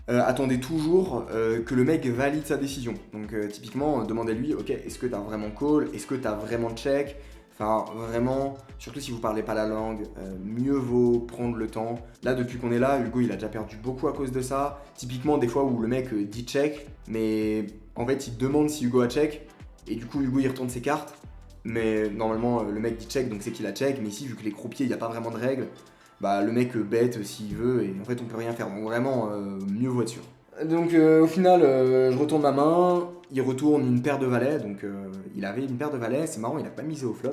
Attendez toujours que le mec valide sa décision. Donc typiquement, demandez-lui, ok, est-ce que t'as vraiment call? Est-ce que t'as vraiment check? Enfin, vraiment, surtout si vous parlez pas la langue, mieux vaut prendre le temps. Là, depuis qu'on est là, Hugo, il a déjà perdu beaucoup à cause de ça. Typiquement, des fois où le mec dit check, mais en fait, il demande si Hugo a check, et du coup, Hugo, il retourne ses cartes. Mais normalement, le mec dit check, donc c'est qu'il a check. Mais ici, vu que les croupiers, il n'y a pas vraiment de règles, bah le mec bet s'il veut et en fait on peut rien faire, donc vraiment mieux vaut être sûr. Donc au final, je retourne ma main, il retourne une paire de valets, donc il avait une paire de valets, c'est marrant, il a pas misé au flop.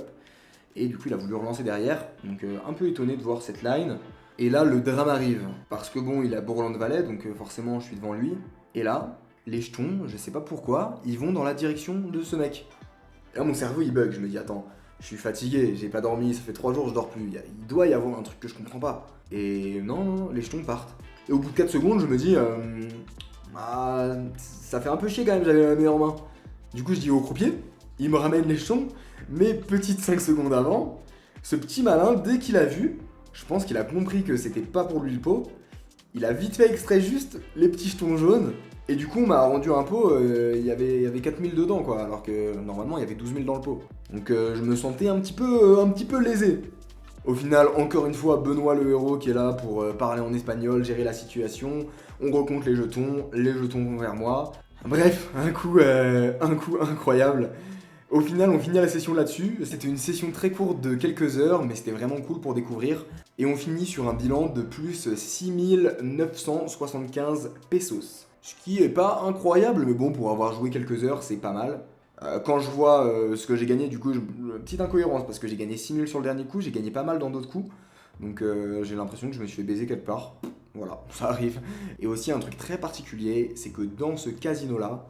Et du coup, il a voulu relancer derrière, donc un peu étonné de voir cette line. Et là, le drame arrive, parce que bon, il a bourrelant de valet, donc forcément, je suis devant lui. Et là, les jetons, je sais pas pourquoi, ils vont dans la direction de ce mec. Et là, mon cerveau, il bug, je me dis, attends, je suis fatigué, j'ai pas dormi, ça fait 3 jours, je dors plus. Il doit y avoir un truc que je comprends pas. Et non, les jetons partent. Et au bout de 4 secondes, je me dis, ça fait un peu chier quand même, j'avais la main en main. Du coup, je dis au croupier, il me ramène les jetons, mais petite 5 secondes avant, ce petit malin, dès qu'il a vu, je pense qu'il a compris que c'était pas pour lui le pot, il a vite fait extrait juste les petits jetons jaunes, et du coup, on m'a rendu un pot, il y avait 4000 dedans, quoi, alors que normalement, il y avait 12 000 dans le pot. Donc, je me sentais un petit peu lésé. Au final, encore une fois, Benoît le héros qui est là pour parler en espagnol, gérer la situation. On recompte les jetons vont vers moi. Bref, un coup incroyable. Au final, on finit la session là-dessus. C'était une session très courte de quelques heures, mais c'était vraiment cool pour découvrir. Et on finit sur un bilan de plus 6975 pesos. Ce qui est pas incroyable, mais bon, pour avoir joué quelques heures, c'est pas mal. Quand je vois ce que j'ai gagné, du coup, petite incohérence, parce que j'ai gagné 6000 sur le dernier coup, j'ai gagné pas mal dans d'autres coups. Donc j'ai l'impression que je me suis fait baiser quelque part. Voilà, ça arrive. Et aussi un truc très particulier, c'est que dans ce casino-là,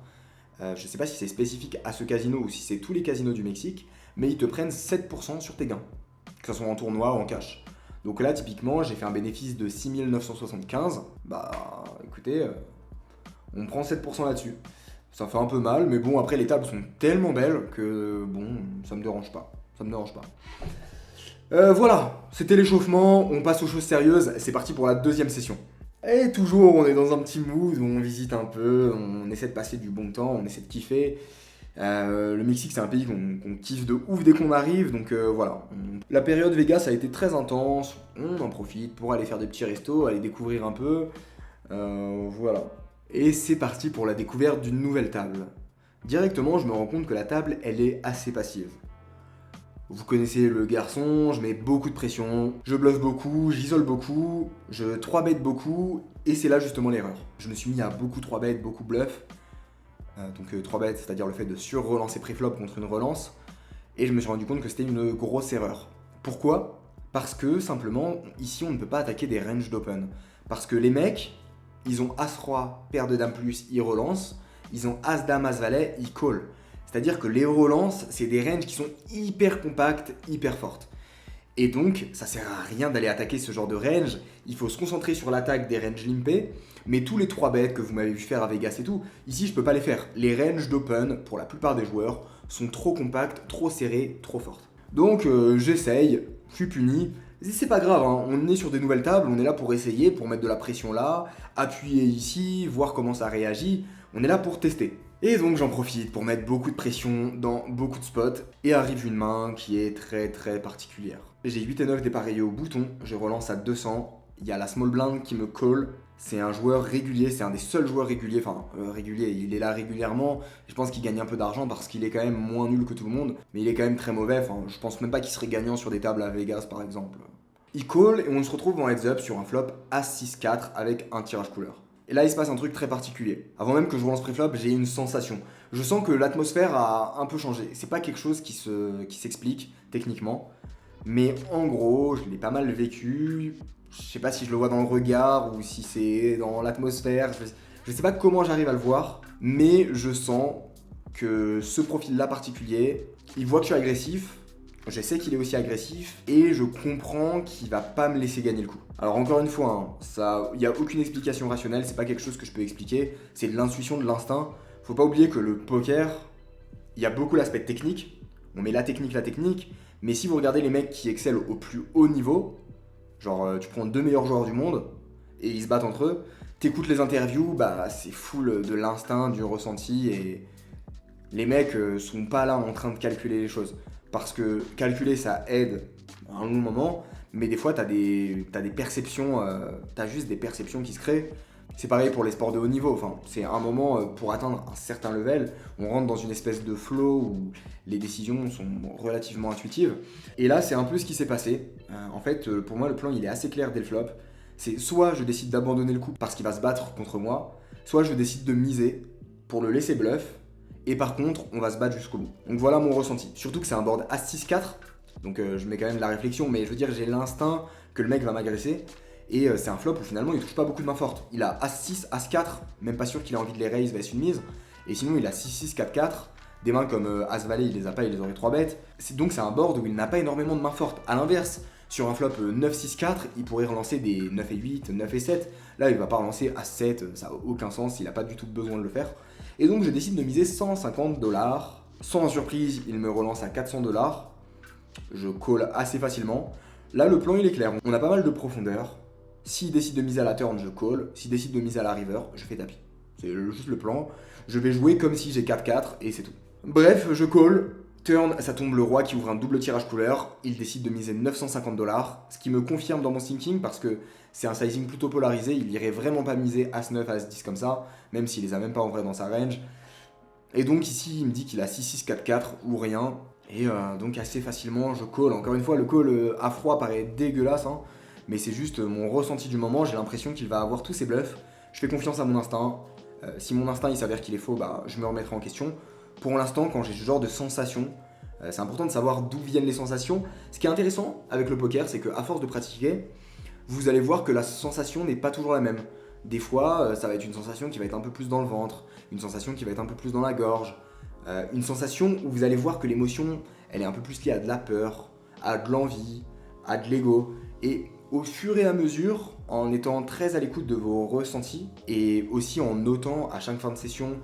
je sais pas si c'est spécifique à ce casino ou si c'est tous les casinos du Mexique, mais ils te prennent 7% sur tes gains, que ce soit en tournoi ou en cash. Donc là, typiquement, j'ai fait un bénéfice de 6975. Bah, écoutez, on prend 7% là-dessus. Ça fait un peu mal, mais bon, après, les tables sont tellement belles que, bon, ça me dérange pas. Voilà, c'était l'échauffement, on passe aux choses sérieuses, c'est parti pour la deuxième session. Et toujours, on est dans un petit mood où on visite un peu, on essaie de passer du bon temps, on essaie de kiffer. Le Mexique, c'est un pays qu'on kiffe de ouf dès qu'on arrive, donc voilà. La période Vegas a été très intense, on en profite pour aller faire des petits restos, aller découvrir un peu. Voilà. Et c'est parti pour la découverte d'une nouvelle table. Directement, je me rends compte que la table, elle est assez passive. Vous connaissez le garçon, je mets beaucoup de pression, je bluffe beaucoup, j'isole beaucoup, je 3-bet beaucoup, et c'est là justement l'erreur. Je me suis mis à beaucoup 3-bet, beaucoup bluff. Donc 3-bet, c'est-à-dire le fait de sur-relancer pré-flop contre une relance. Et je me suis rendu compte que c'était une grosse erreur. Pourquoi ? Parce que simplement, ici on ne peut pas attaquer des ranges d'open. Parce que les mecs, ils ont As-Roi, paire de Dame plus, ils relancent. Ils ont As-Dame, As-Valet, ils call. C'est-à-dire que les relances, c'est des ranges qui sont hyper compactes, hyper fortes. Et donc, ça sert à rien d'aller attaquer ce genre de range. Il faut se concentrer sur l'attaque des ranges limpés. Mais tous les 3 bets que vous m'avez vu faire à Vegas et tout, ici je peux pas les faire. Les ranges d'open, pour la plupart des joueurs, sont trop compactes, trop serrées, trop fortes. Donc j'essaye, je suis puni. C'est pas grave, hein. On est sur des nouvelles tables, on est là pour essayer, pour mettre de la pression là, appuyer ici, voir comment ça réagit. On est là pour tester. Et donc j'en profite pour mettre beaucoup de pression dans beaucoup de spots. Et arrive une main qui est très très particulière. J'ai 8 et 9 dépareillés au bouton, je relance à 200. Il y a la small blind qui me call. C'est un joueur régulier, c'est un des seuls joueurs réguliers, régulier, il est là régulièrement. Je pense qu'il gagne un peu d'argent parce qu'il est quand même moins nul que tout le monde, mais il est quand même très mauvais. Je pense même pas qu'il serait gagnant sur des tables à Vegas par exemple. Il call et on se retrouve en heads up sur un flop As-6-4 avec un tirage couleur. Et là il se passe un truc très particulier. Avant même que je relance pré-flop, j'ai une sensation. Je sens que l'atmosphère a un peu changé. C'est pas quelque chose qui s'explique techniquement, mais en gros, je l'ai pas mal vécu. Je sais pas si je le vois dans le regard ou si c'est dans l'atmosphère. Je sais pas comment j'arrive à le voir, mais je sens que ce profil-là particulier, il voit que je suis agressif. Je sais qu'il est aussi agressif et je comprends qu'il va pas me laisser gagner le coup. Alors encore une fois, il n'y a aucune explication rationnelle, c'est pas quelque chose que je peux expliquer, c'est de l'intuition, de l'instinct. Faut pas oublier que le poker, il y a beaucoup l'aspect technique. On met la technique, mais si vous regardez les mecs qui excellent au plus haut niveau, genre tu prends 2 meilleurs joueurs du monde et ils se battent entre eux, t'écoutes les interviews, bah c'est full de l'instinct, du ressenti et les mecs sont pas là en train de calculer les choses. Parce que calculer ça aide à un long moment, mais des fois t'as des perceptions, t'as juste des perceptions qui se créent. C'est pareil pour les sports de haut niveau, c'est un moment pour atteindre un certain level, on rentre dans une espèce de flow où les décisions sont relativement intuitives. Et là c'est un peu ce qui s'est passé. En fait pour moi le plan il est assez clair dès le flop. C'est soit je décide d'abandonner le coup parce qu'il va se battre contre moi, soit je décide de miser pour le laisser bluff, et par contre, on va se battre jusqu'au bout. Donc voilà mon ressenti. Surtout que c'est un board As-6-4, donc je mets quand même de la réflexion, mais je veux dire, j'ai l'instinct que le mec va m'agresser. Et c'est un flop où finalement il touche pas beaucoup de mains fortes. Il a As-6, As-4, même pas sûr qu'il ait envie de les raise vs une mise. Et sinon il a 6-6, 4-4. Des mains comme As-Valet, il les a pas, il les aurait 3 bêtes. Donc c'est un board où il n'a pas énormément de mains fortes. A l'inverse, sur un flop 9-6-4, il pourrait relancer des 9 et 8, 9 et 7. Là il va pas relancer As-7, ça n'a aucun sens, il a pas du tout besoin de le faire. Et donc je décide de miser 150$. Sans surprise, il me relance à 400$. Je call assez facilement. Là le plan il est clair, on a pas mal de profondeur. S'il décide de miser à la turn, je call. S'il décide de miser à la river, je fais tapis. C'est juste le plan. Je vais jouer comme si j'ai 4-4 et c'est tout. Bref, je call. Turn, ça tombe le roi qui ouvre un double tirage couleur. Il décide de miser 950$, ce qui me confirme dans mon thinking parce que c'est un sizing plutôt polarisé. Il irait vraiment pas miser As-9, As-10 comme ça, même s'il les a même pas en vrai dans sa range. Et donc ici, il me dit qu'il a 6-6, 4-4 ou rien. Et donc assez facilement, je call. Encore une fois, le call à froid paraît dégueulasse, hein. Mais c'est juste mon ressenti du moment, j'ai l'impression qu'il va avoir tous ses bluffs. Je fais confiance à mon instinct. Si mon instinct il s'avère qu'il est faux, bah, je me remettrai en question. Pour l'instant, quand j'ai ce genre de sensations, c'est important de savoir d'où viennent les sensations. Ce qui est intéressant avec le poker, c'est qu'à force de pratiquer, vous allez voir que la sensation n'est pas toujours la même. Des fois, ça va être une sensation qui va être un peu plus dans le ventre, une sensation qui va être un peu plus dans la gorge, une sensation où vous allez voir que l'émotion, elle est un peu plus liée à de la peur, à de l'envie, à de l'ego. Et au fur et à mesure, en étant très à l'écoute de vos ressentis et aussi en notant à chaque fin de session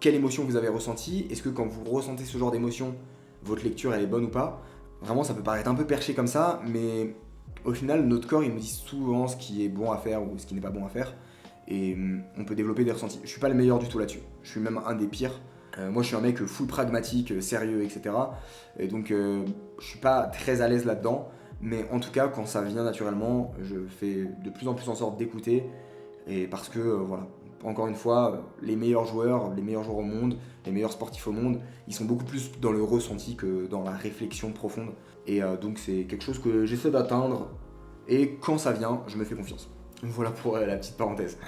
quelle émotion vous avez ressenti, est-ce que quand vous ressentez ce genre d'émotion, votre lecture elle est bonne ou pas. Vraiment ça peut paraître un peu perché comme ça, mais au final notre corps il nous dit souvent ce qui est bon à faire ou ce qui n'est pas bon à faire et on peut développer des ressentis. Je suis pas le meilleur du tout là-dessus, je suis même un des pires. Moi je suis un mec full pragmatique, sérieux, etc. Et donc je suis pas très à l'aise là-dedans. Mais en tout cas, quand ça vient naturellement, je fais de plus en plus en sorte d'écouter. Et parce que, voilà, encore une fois, les meilleurs joueurs au monde, les meilleurs sportifs au monde, ils sont beaucoup plus dans le ressenti que dans la réflexion profonde. Et donc c'est quelque chose que j'essaie d'atteindre. Et quand ça vient, je me fais confiance. Voilà pour la petite parenthèse.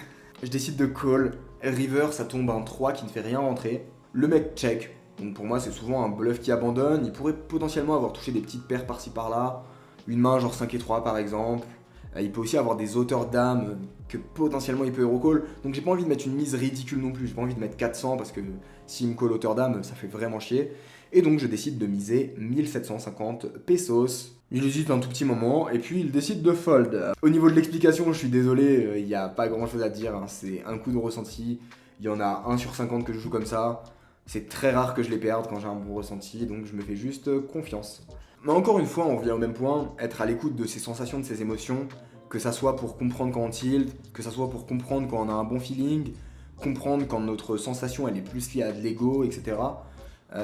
Je décide de call. River, ça tombe un 3 qui ne fait rien rentrer. Le mec check. Donc pour moi, c'est souvent un bluff qui abandonne. Il pourrait potentiellement avoir touché des petites paires par-ci par-là. Une main genre 5 et 3 par exemple. Il peut aussi avoir des auteurs d'âme que potentiellement il peut hero call. Donc j'ai pas envie de mettre une mise ridicule non plus. J'ai pas envie de mettre 400 parce que s'il me call auteur d'âme, ça fait vraiment chier. Et donc je décide de miser 1750 pesos. Il hésite un tout petit moment et puis il décide de fold. Au niveau de l'explication, je suis désolé, il n'y a pas grand chose à dire, hein. C'est un coup de ressenti. Il y en a 1 sur 50 que je joue comme ça. C'est très rare que je les perde quand j'ai un bon ressenti, donc je me fais juste confiance. Mais encore une fois, on revient au même point, être à l'écoute de ses sensations, de ses émotions, que ça soit pour comprendre quand on tilt, que ça soit pour comprendre quand on a un bon feeling, comprendre quand notre sensation elle est plus liée à de l'ego, etc.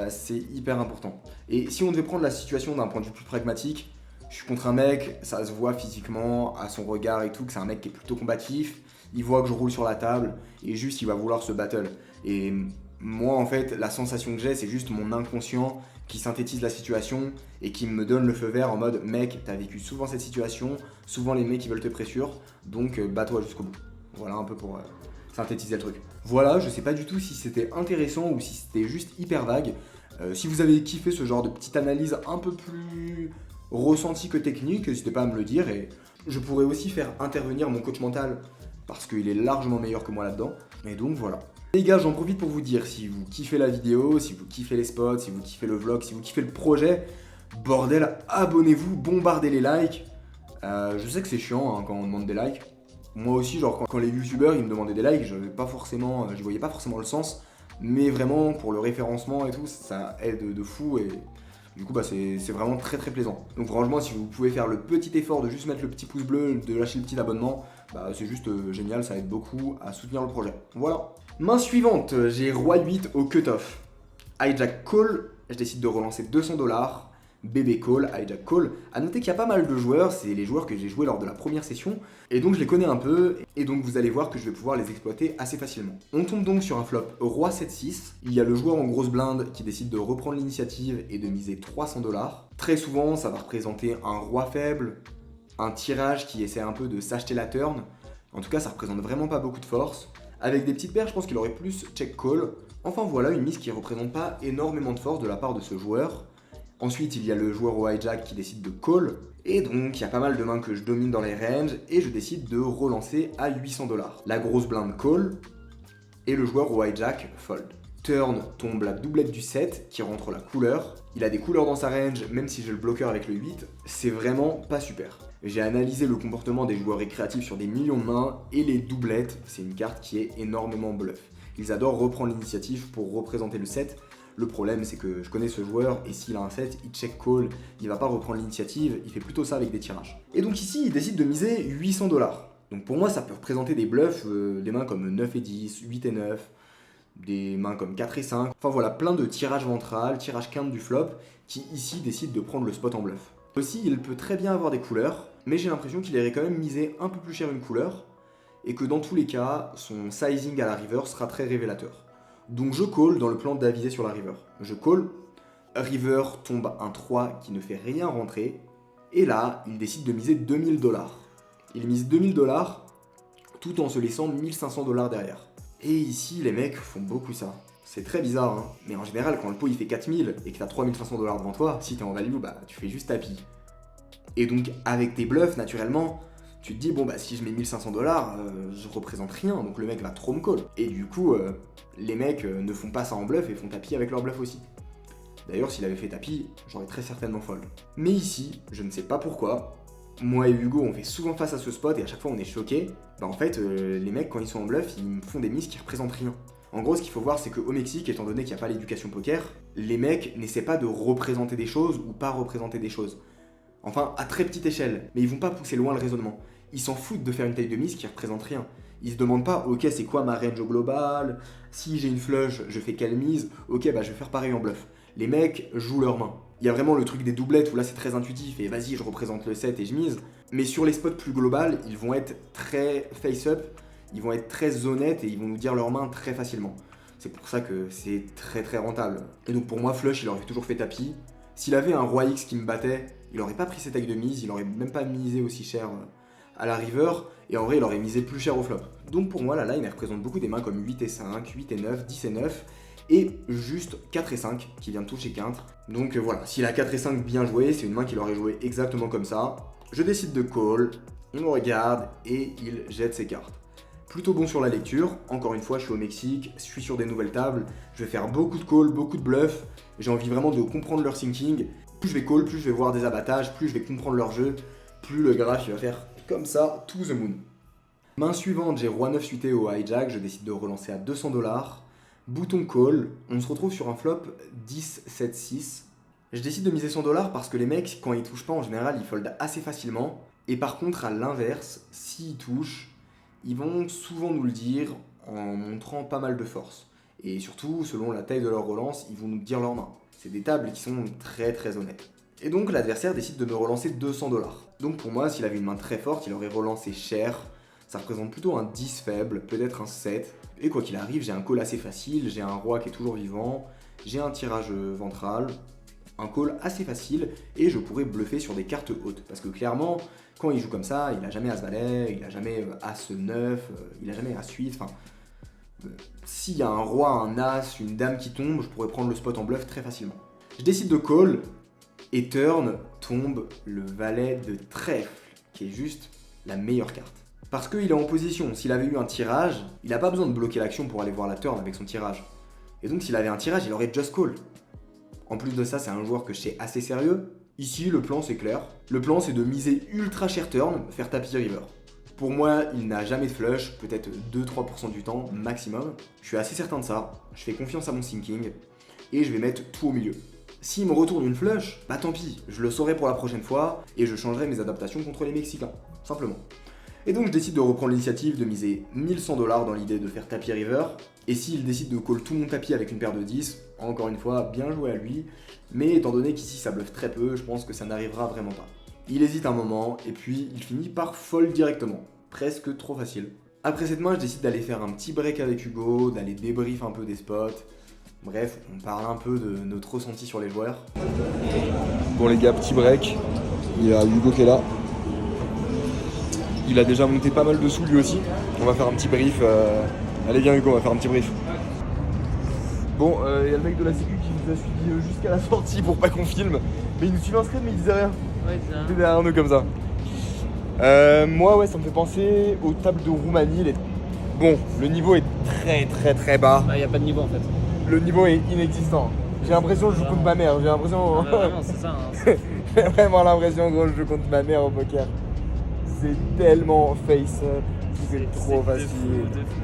C'est hyper important. Et si on devait prendre la situation d'un point de vue plus pragmatique, je suis contre un mec, ça se voit physiquement, à son regard et tout, que c'est un mec qui est plutôt combatif, il voit que je roule sur la table, et juste il va vouloir se battle. Et moi en fait, la sensation que j'ai, c'est juste mon inconscient qui synthétise la situation et qui me donne le feu vert en mode mec, t'as vécu souvent cette situation, souvent les mecs ils veulent te pressure, donc bats-toi jusqu'au bout. Voilà un peu pour synthétiser le truc. Voilà, je sais pas du tout si c'était intéressant ou si c'était juste hyper vague. Si vous avez kiffé ce genre de petite analyse un peu plus ressentie que technique, n'hésitez pas à me le dire et je pourrais aussi faire intervenir mon coach mental parce qu'il est largement meilleur que moi là-dedans. Et donc voilà. Les gars, j'en profite pour vous dire, si vous kiffez la vidéo, si vous kiffez les spots, si vous kiffez le vlog, si vous kiffez le projet, bordel, abonnez-vous, bombardez les likes. Je sais que c'est chiant hein, quand on demande des likes. Moi aussi, genre quand les youtubeurs ils me demandaient des likes, je voyais pas forcément le sens. Mais vraiment, pour le référencement et tout, ça aide de fou et du coup, bah, c'est vraiment très très plaisant. Donc franchement, si vous pouvez faire le petit effort de juste mettre le petit pouce bleu, de lâcher le petit abonnement, bah, c'est juste génial, ça aide beaucoup à soutenir le projet. Voilà. Main suivante, j'ai Roi 8 au cut-off. Hijack call, je décide de relancer 200$. Bébé call, hijack call. A noter qu'il y a pas mal de joueurs, c'est les joueurs que j'ai joués lors de la première session. Et donc je les connais un peu, et donc vous allez voir que je vais pouvoir les exploiter assez facilement. On tombe donc sur un flop Roi 7-6. Il y a le joueur en grosse blinde qui décide de reprendre l'initiative et de miser 300$. Très souvent, ça va représenter un roi faible, un tirage qui essaie un peu de s'acheter la turn. En tout cas, ça représente vraiment pas beaucoup de force. Avec des petites paires, je pense qu'il aurait plus check call. Enfin voilà, une mise qui ne représente pas énormément de force de la part de ce joueur. Ensuite, il y a le joueur au hijack qui décide de call. Et donc, il y a pas mal de mains que je domine dans les ranges et je décide de relancer à 800 $. La grosse blinde call et le joueur au hijack fold. Turn tombe la doublette du 7 qui rentre la couleur. Il a des couleurs dans sa range, même si j'ai le bloqueur avec le 8, c'est vraiment pas super. J'ai analysé le comportement des joueurs récréatifs sur des millions de mains et les doublettes, c'est une carte qui est énormément bluff. Ils adorent reprendre l'initiative pour représenter le 7. Le problème, c'est que je connais ce joueur et s'il a un 7, il check call, il va pas reprendre l'initiative, il fait plutôt ça avec des tirages. Et donc ici, il décide de miser 800 $. Donc pour moi, ça peut représenter des bluffs, des mains comme 9 et 10, 8 et 9, des mains comme 4 et 5. Enfin voilà, plein de tirages ventral, tirages quinte du flop, qui ici décident de prendre le spot en bluff. Aussi, il peut très bien avoir des couleurs, mais j'ai l'impression qu'il irait quand même miser un peu plus cher une couleur, et que dans tous les cas, son sizing à la river sera très révélateur. Donc je call dans le plan d'aviser sur la river. Je call, river tombe un 3 qui ne fait rien rentrer, et là, il décide de miser 2000 $. Il mise 2000 $, tout en se laissant 1500 $ derrière. Et ici, les mecs font beaucoup ça. C'est très bizarre, hein, mais en général, quand le pot il fait 4000 et que t'as 3500 $ devant toi, si t'es en value, bah tu fais juste tapis. Et donc, avec tes bluffs, naturellement, tu te dis, bon bah si je mets 1500 $, je représente rien, donc le mec va trop me call. Et du coup, les mecs ne font pas ça en bluff et font tapis avec leur bluff aussi. D'ailleurs, s'il avait fait tapis, j'aurais très certainement fold. Mais ici, je ne sais pas pourquoi, moi et Hugo, on fait souvent face à ce spot et à chaque fois on est choqués. Bah en fait, les mecs, quand ils sont en bluff, ils me font des mises qui représentent rien. En gros, ce qu'il faut voir, c'est qu'au Mexique, étant donné qu'il n'y a pas l'éducation poker, les mecs n'essaient pas de représenter des choses ou pas représenter des choses. Enfin, à très petite échelle, mais ils vont pas pousser loin le raisonnement. Ils s'en foutent de faire une taille de mise qui représente rien. Ils se demandent pas, ok, c'est quoi ma range au global, si j'ai une flush, je fais quelle mise, ok, bah je vais faire pareil en bluff. Les mecs jouent leurs mains. Il y a vraiment le truc des doublettes où là c'est très intuitif et vas-y, je représente le 7 et je mise. Mais sur les spots plus global, ils vont être très face-up, ils vont être très honnêtes et ils vont nous dire leurs mains très facilement. C'est pour ça que c'est très très rentable. Et donc pour moi, flush, il aurait toujours fait tapis. S'il avait un roi X qui me battait, il aurait pas pris ses tailles de mise, il aurait même pas misé aussi cher à la river, et en vrai il aurait misé plus cher au flop. Donc pour moi la line elle représente beaucoup des mains comme 8 et 5, 8 et 9, 10 et 9, et juste 4 et 5 qui vient de toucher quinte. Donc voilà, s'il a 4 et 5 bien joué, c'est une main qu'il aurait joué exactement comme ça. Je décide de call, il me regarde et il jette ses cartes. Plutôt bon sur la lecture, encore une fois je suis au Mexique, je suis sur des nouvelles tables, je vais faire beaucoup de calls, beaucoup de bluffs, j'ai envie vraiment de comprendre leur thinking. Plus je vais call, plus je vais voir des abattages, plus je vais comprendre leur jeu, plus le graphe il va faire comme ça, to the moon. Main suivante, j'ai roi 9 suité au hijack, je décide de relancer à 200 $. Bouton call, on se retrouve sur un flop 10, 7, 6. Je décide de miser 100 $ parce que les mecs, quand ils touchent pas en général, ils foldent assez facilement. Et par contre, à l'inverse, s'ils touchent, ils vont souvent nous le dire en montrant pas mal de force. Et surtout, selon la taille de leur relance, ils vont nous dire leurs mains. C'est des tables qui sont très très honnêtes. Et donc l'adversaire décide de me relancer 200 $. Donc pour moi, s'il avait une main très forte, il aurait relancé cher. Ça représente plutôt un 10 faible, peut-être un 7. Et quoi qu'il arrive, j'ai un call assez facile, j'ai un roi qui est toujours vivant, j'ai un tirage ventral, un call assez facile, et je pourrais bluffer sur des cartes hautes. Parce que clairement, quand il joue comme ça, il a jamais As-Valet, il a jamais As-9, il a jamais As-8, enfin... S'il y a un roi, un As, une dame qui tombe, je pourrais prendre le spot en bluff très facilement. Je décide de call, et turn tombe le valet de trèfle, qui est juste la meilleure carte. Parce qu'il est en position, s'il avait eu un tirage, il n'a pas besoin de bloquer l'action pour aller voir la turn avec son tirage. Et donc s'il avait un tirage, il aurait just call. En plus de ça, c'est un joueur que je sais assez sérieux. Ici, le plan c'est clair. Le plan c'est de miser ultra cher turn, faire tapis river. Pour moi, il n'a jamais de flush, peut-être 2-3% du temps maximum. Je suis assez certain de ça, je fais confiance à mon thinking, et je vais mettre tout au milieu. S'il me retourne une flush, bah tant pis, je le saurai pour la prochaine fois, et je changerai mes adaptations contre les Mexicains, simplement. Et donc je décide de reprendre l'initiative de miser 1100 $ dans l'idée de faire tapis river, et s'il décide de call tout mon tapis avec une paire de 10, encore une fois, bien joué à lui, mais étant donné qu'ici ça bluffe très peu, je pense que ça n'arrivera vraiment pas. Il hésite un moment, et puis il finit par fold directement, presque trop facile. Après cette main, je décide d'aller faire un petit break avec Hugo, d'aller débrief un peu des spots. Bref, on parle un peu de notre ressenti sur les joueurs. Bon les gars, petit break. Il y a Hugo qui est là. Il a déjà monté pas mal de sous lui aussi. On va faire un petit brief Allez, viens Hugo, on va faire un petit brief. Bon, il y a le mec de la sécu qui nous a suivi jusqu'à la sortie pour pas qu'on filme. Mais il nous suivait en scred mais il disait rien. Ouais, Il était derrière nous comme ça. Moi, ouais, ça me fait penser aux tables de Roumanie. Bon, le niveau est très bas. Bah, y a pas de niveau en fait. Le niveau est inexistant. J'ai l'impression que je joue contre ma mère. J'ai l'impression. Ah, bah, vraiment, c'est ça. Hein. J'ai vraiment l'impression que je joue contre ma mère au poker. C'est tellement face-up. C'est trop facile.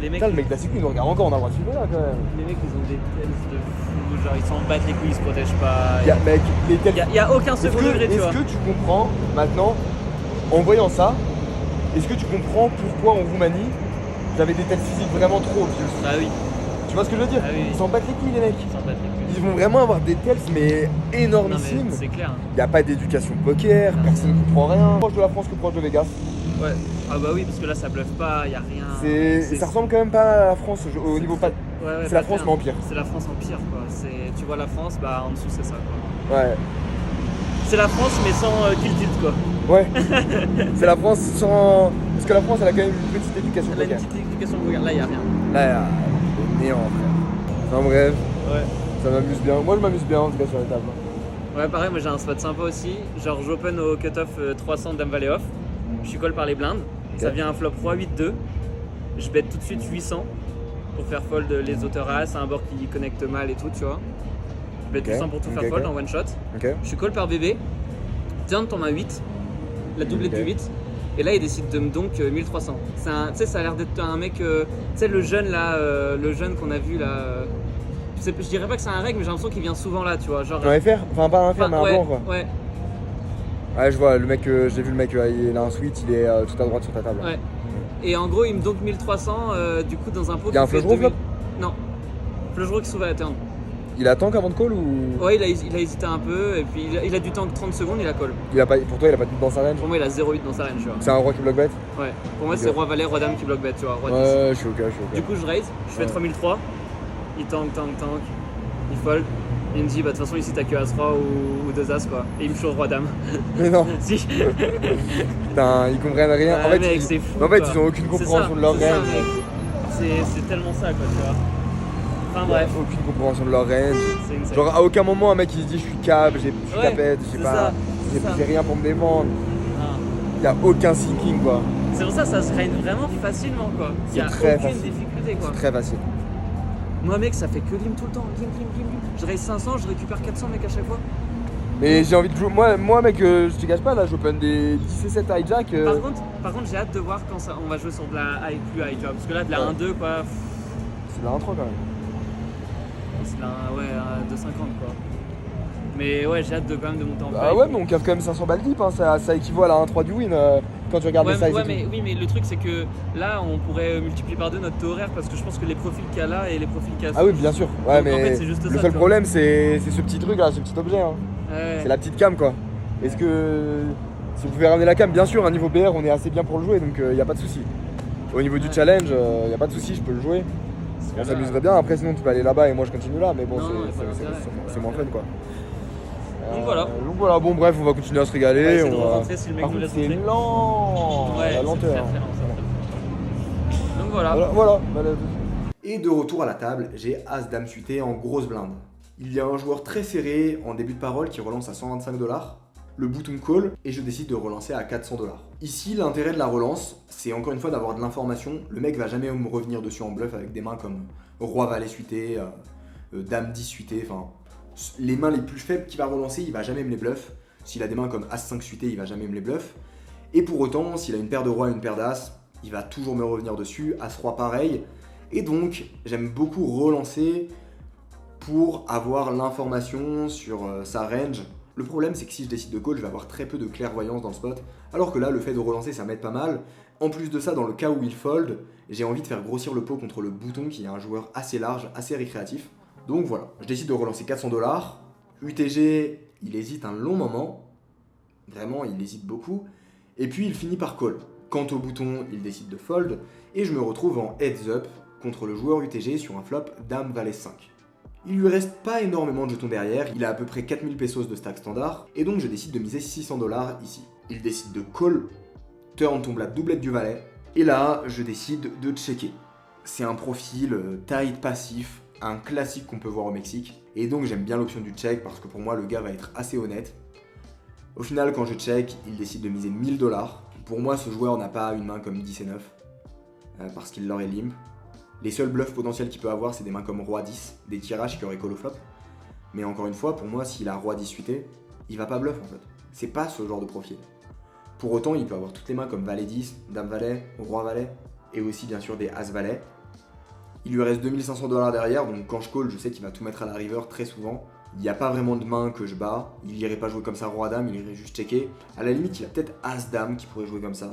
Les mecs, Putain, le mec de la sécu, il nous regarde encore, on a le droit de filmer là quand même. les mecs, ils ont des tels de fous. Genre, ils s'en battent les couilles, ils se protègent pas. Mec, les tels. Y a aucun Est-ce second degré, tu vois. que tu comprends maintenant, en voyant ça, est-ce que tu comprends pourquoi en Roumanie, j'avais des tels physiques vraiment trop obvious? Ah oui, Tu vois ce que je veux dire? Ah oui. Ils s'en battent les couilles, les mecs. ils s'en battent les couilles. Ils vont vraiment avoir des tels, mais Non, mais énormissimes. c'est clair. Il n'y a pas d'éducation poker, Non. personne ne comprend rien. Proche de la France que proche de Vegas. Ouais. Ah bah oui, parce que là, ça bluffe pas, y a rien. Ça ressemble quand même pas à la France au niveau pas. Ouais, c'est la pas France, clair. mais en pire. C'est la France en pire, quoi. Tu vois la France, bah en dessous, c'est ça, quoi. Ouais. C'est la France, mais sans kill tilt, quoi. Ouais. C'est la France sans. Parce que la France, elle a quand même une petite éducation Elle a une poker. petite éducation de regard. Là, y a rien. Là, c'est néant, frère. Enfin bref, Ouais. ça m'amuse bien. Moi, je m'amuse bien en tout cas sur la table. Ouais, pareil, moi j'ai un spot sympa aussi. Genre, j'open au cutoff 300 Dame Valley off. Je suis call par les blindes. Ça vient un flop roi 8-2. Je bet tout de suite 800 pour faire fold les auteurs as, un board qui connecte mal et tout, tu vois. Je bet Ok, 800 pour tout faire ok, fold ok. en one shot. Ok. Je suis call par bébé. Turn tombe à 8. La doublette Ok. du 8. Et là, il décide de me donc 1300. Tu sais, ça a l'air d'être un mec. Tu sais, le jeune là, le jeune qu'on a vu là. Je dirais pas que c'est un règle, mais j'ai l'impression qu'il vient souvent là, tu vois. Genre. Un FR? Enfin, pas un FR, mais un ouais, blanc quoi. ouais, Ouais, je vois, le mec, j'ai vu le mec, il a un suite, il est tout à droite sur ta table. ouais. Et en gros, il me donc 1300 du coup dans un pot. Il y a un qui fait flush draw 2000. Non. Flush draw qui s'ouvre à la turn. Il attend qu'avant de call ou. Ouais, il a hésité un peu, et puis il a du temps que 30 secondes, il a call. Pour toi, il a pas de dans sa range? Pour moi, il a 0,8 dans sa range, tu vois. C'est un roi qui bloque bet? Ouais. Pour moi, Ok. c'est roi valet, roi dame qui bloque bet, tu vois. Roi 10. Ouais, je suis ok. Du coup, je raise, je fais Ouais. 3003. Il tank. Il fold. Il me dit, bah de toute façon, ici t'as que As-Roi ou 2 As quoi. Et il me show roi dame. Mais non, Si. putain, ils comprennent rien. Ouais, en fait, mec, c'est fou, en fait quoi. ils ont aucune C'est compréhension ça, de leur c'est ça, range. mec. C'est tellement ça, quoi, tu vois. Enfin, bref. Aucune compréhension de leur range. C'est insane. Genre, à aucun moment, un mec il se dit je suis cab, je suis Ouais, tapette, je sais c'est pas, ça, c'est ça. j'ai rien pour me défendre. Ah. Y a aucun sinking quoi. C'est pour ça, ça se règne vraiment facilement, quoi. Il y a C'est très aucune facile. difficulté, quoi. C'est très facile. Moi, mec, ça fait que lim tout le temps. Lim. Je raise 500, je récupère 400, mec, à chaque fois. Mais j'ai envie de jouer. Moi mec, je te cache pas, là, j'open des 10 et 7 hijack. Par contre, j'ai hâte de voir quand on va jouer sur de la high plus high, tu vois. Parce que là, de la Ouais. 1-2, quoi. C'est de la 1-3 quand même. C'est de la 2,50, quoi. Mais ouais, j'ai hâte de quand même de monter en Ah play. ouais, mais on cave quand même 500 balles deep, hein. Ça équivaut à la 1-3 du win quand tu regardes Ouais, les sizes. ouais, et tout. mais, oui, mais le truc, c'est que là, on pourrait multiplier par 2 notre taux horaire parce que je pense que les profils qu'il y a là et les profils qu'il y a Ah oui, bien sûr. Ouais, Donc, en mais fait, c'est juste le ça, seul tu vois. problème, c'est ce petit truc là, ce petit objet. Hein. Ouais. C'est la petite cam quoi. Est-ce que si vous pouvez ramener la cam, bien sûr, à un niveau BR, on est assez bien pour le jouer, donc il n'y a pas de souci. Au niveau du Ouais. challenge, il n'y a pas de souci, je peux le jouer. On s'amuserait bien. Après, sinon, tu peux aller là-bas et moi je continue là, mais bon, Non, y a pas d'intérêt. c'est moins fun quoi. Donc voilà. Donc voilà, bon, bref, on va continuer à se régaler. On va essayer de on va- rentrer si le mec Par nous contre, laisse c'est rentrer. lent, Ouais, la c'est lenteur. très, très lent, ça, très. Donc voilà. Voilà. Et de retour à la table, j'ai As-Dame suité en grosse blinde. Il y a un joueur très serré en début de parole qui relance à 125 $, le bouton call, et je décide de relancer à 400 $. Ici, l'intérêt de la relance, c'est encore une fois d'avoir de l'information. Le mec va jamais me revenir dessus en bluff avec des mains comme Roi-Valet suité, Dame 10 suité, enfin, les mains les plus faibles qu'il va relancer, il va jamais me les bluff. S'il a des mains comme As-5 suité, il va jamais me les bluff. Et pour autant, s'il a une paire de rois et une paire d'As, il va toujours me revenir dessus, As-Roi pareil. Et donc, j'aime beaucoup relancer pour avoir l'information sur sa range. Le problème, c'est que si je décide de call, je vais avoir très peu de clairvoyance dans le spot. Alors que là, le fait de relancer, ça m'aide pas mal. En plus de ça, dans le cas où il fold, j'ai envie de faire grossir le pot contre le bouton qui est un joueur assez large, assez récréatif. Donc voilà, je décide de relancer 400 $. UTG, il hésite un long moment. Vraiment, il hésite beaucoup. Et puis, il finit par call. Quant au bouton, il décide de fold. Et je me retrouve en heads up contre le joueur UTG sur un flop Dame Valet 5. Il lui reste pas énormément de jetons derrière, il a à peu près 4000 pesos de stack standard, et donc je décide de miser 600 $ ici. Il décide de call, turn tombe la doublette du valet, et là, je décide de checker. c'est un profil tight passif, un classique qu'on peut voir au Mexique. Et donc j'aime bien l'option du check parce que pour moi le gars va être assez honnête. Au final, quand je check, il décide de miser 1000$. Pour moi, ce joueur n'a pas une main comme 10 et 9 parce qu'il l'aurait limp. Les seuls bluffs potentiels qu'il peut avoir, c'est des mains comme Roi 10, des tirages qui auraient call au flop. Mais encore une fois, pour moi, s'il a Roi 10 suité, il va pas bluff en fait. C'est pas ce genre de profil. Pour autant, il peut avoir toutes les mains comme Valet 10, Dame Valet, Roi Valet, et aussi bien sûr des As Valet. Il lui reste 2500$ derrière, donc quand je call, je sais qu'il va tout mettre à la river très souvent. Il n'y a pas vraiment de main que je bats, il irait pas jouer comme ça Roi Dame, il irait juste checker. À la limite, il a peut-être As Dame qui pourrait jouer comme ça.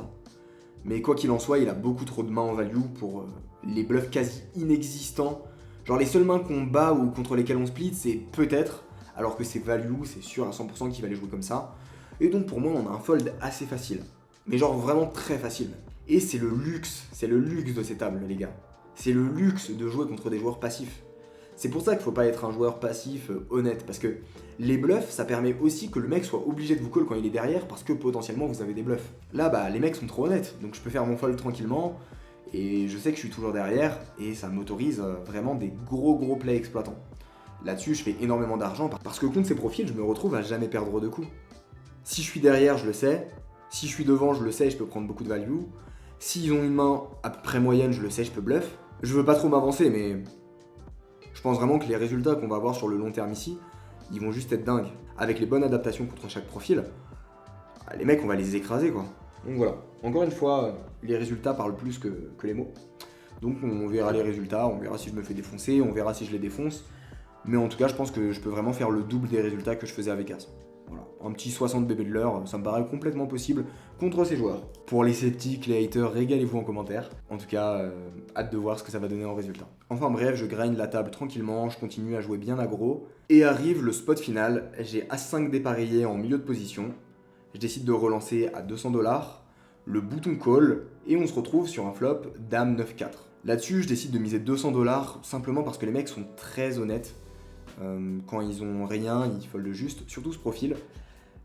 Mais quoi qu'il en soit, il a beaucoup trop de mains en value pour les bluffs quasi inexistants. Genre les seules mains qu'on bat ou contre lesquelles on split, c'est peut-être, alors que c'est value, c'est sûr à 100% qu'il va les jouer comme ça. Et donc pour moi, on a un fold assez facile. Mais genre vraiment très facile. Et c'est le luxe de ces tables les gars. C'est le luxe de jouer contre des joueurs passifs. C'est pour ça qu'il faut pas être un joueur passif honnête, parce que les bluffs, ça permet aussi que le mec soit obligé de vous call quand il est derrière, parce que potentiellement vous avez des bluffs. Là, bah les mecs sont trop honnêtes, donc je peux faire mon fold tranquillement, et je sais que je suis toujours derrière, et ça m'autorise vraiment des gros plays exploitants. Là-dessus, je fais énormément d'argent, parce que contre ces profils, je me retrouve à jamais perdre de coups. Si je suis derrière, je le sais. Si je suis devant, je le sais, je peux prendre beaucoup de value. S'ils ont une main à peu près moyenne, je le sais, je peux bluff. Je veux pas trop m'avancer, mais je pense vraiment que les résultats qu'on va avoir sur le long terme ici, ils vont juste être dingues. Avec les bonnes adaptations contre chaque profil, les mecs, on va les écraser quoi. Donc voilà, encore une fois, les résultats parlent plus que les mots. Donc on verra les résultats, on verra si je me fais défoncer, on verra si je les défonce. Mais en tout cas, je pense que je peux vraiment faire le double des résultats que je faisais avec As. Voilà. Un petit 60 bébés de l'heure, ça me paraît complètement possible contre ces joueurs. Pour les sceptiques, les haters, régalez-vous en commentaire. En tout cas, hâte de voir ce que ça va donner en résultat. Enfin bref, je grind la table tranquillement, je continue à jouer bien aggro. Et arrive le spot final, j'ai As5 dépareillé en milieu de position. Je décide de relancer à 200$, le bouton call, et on se retrouve sur un flop Dame 9-4. Là-dessus, je décide de miser 200$ simplement parce que les mecs sont très honnêtes. Quand ils ont rien, ils foldent juste, surtout ce profil.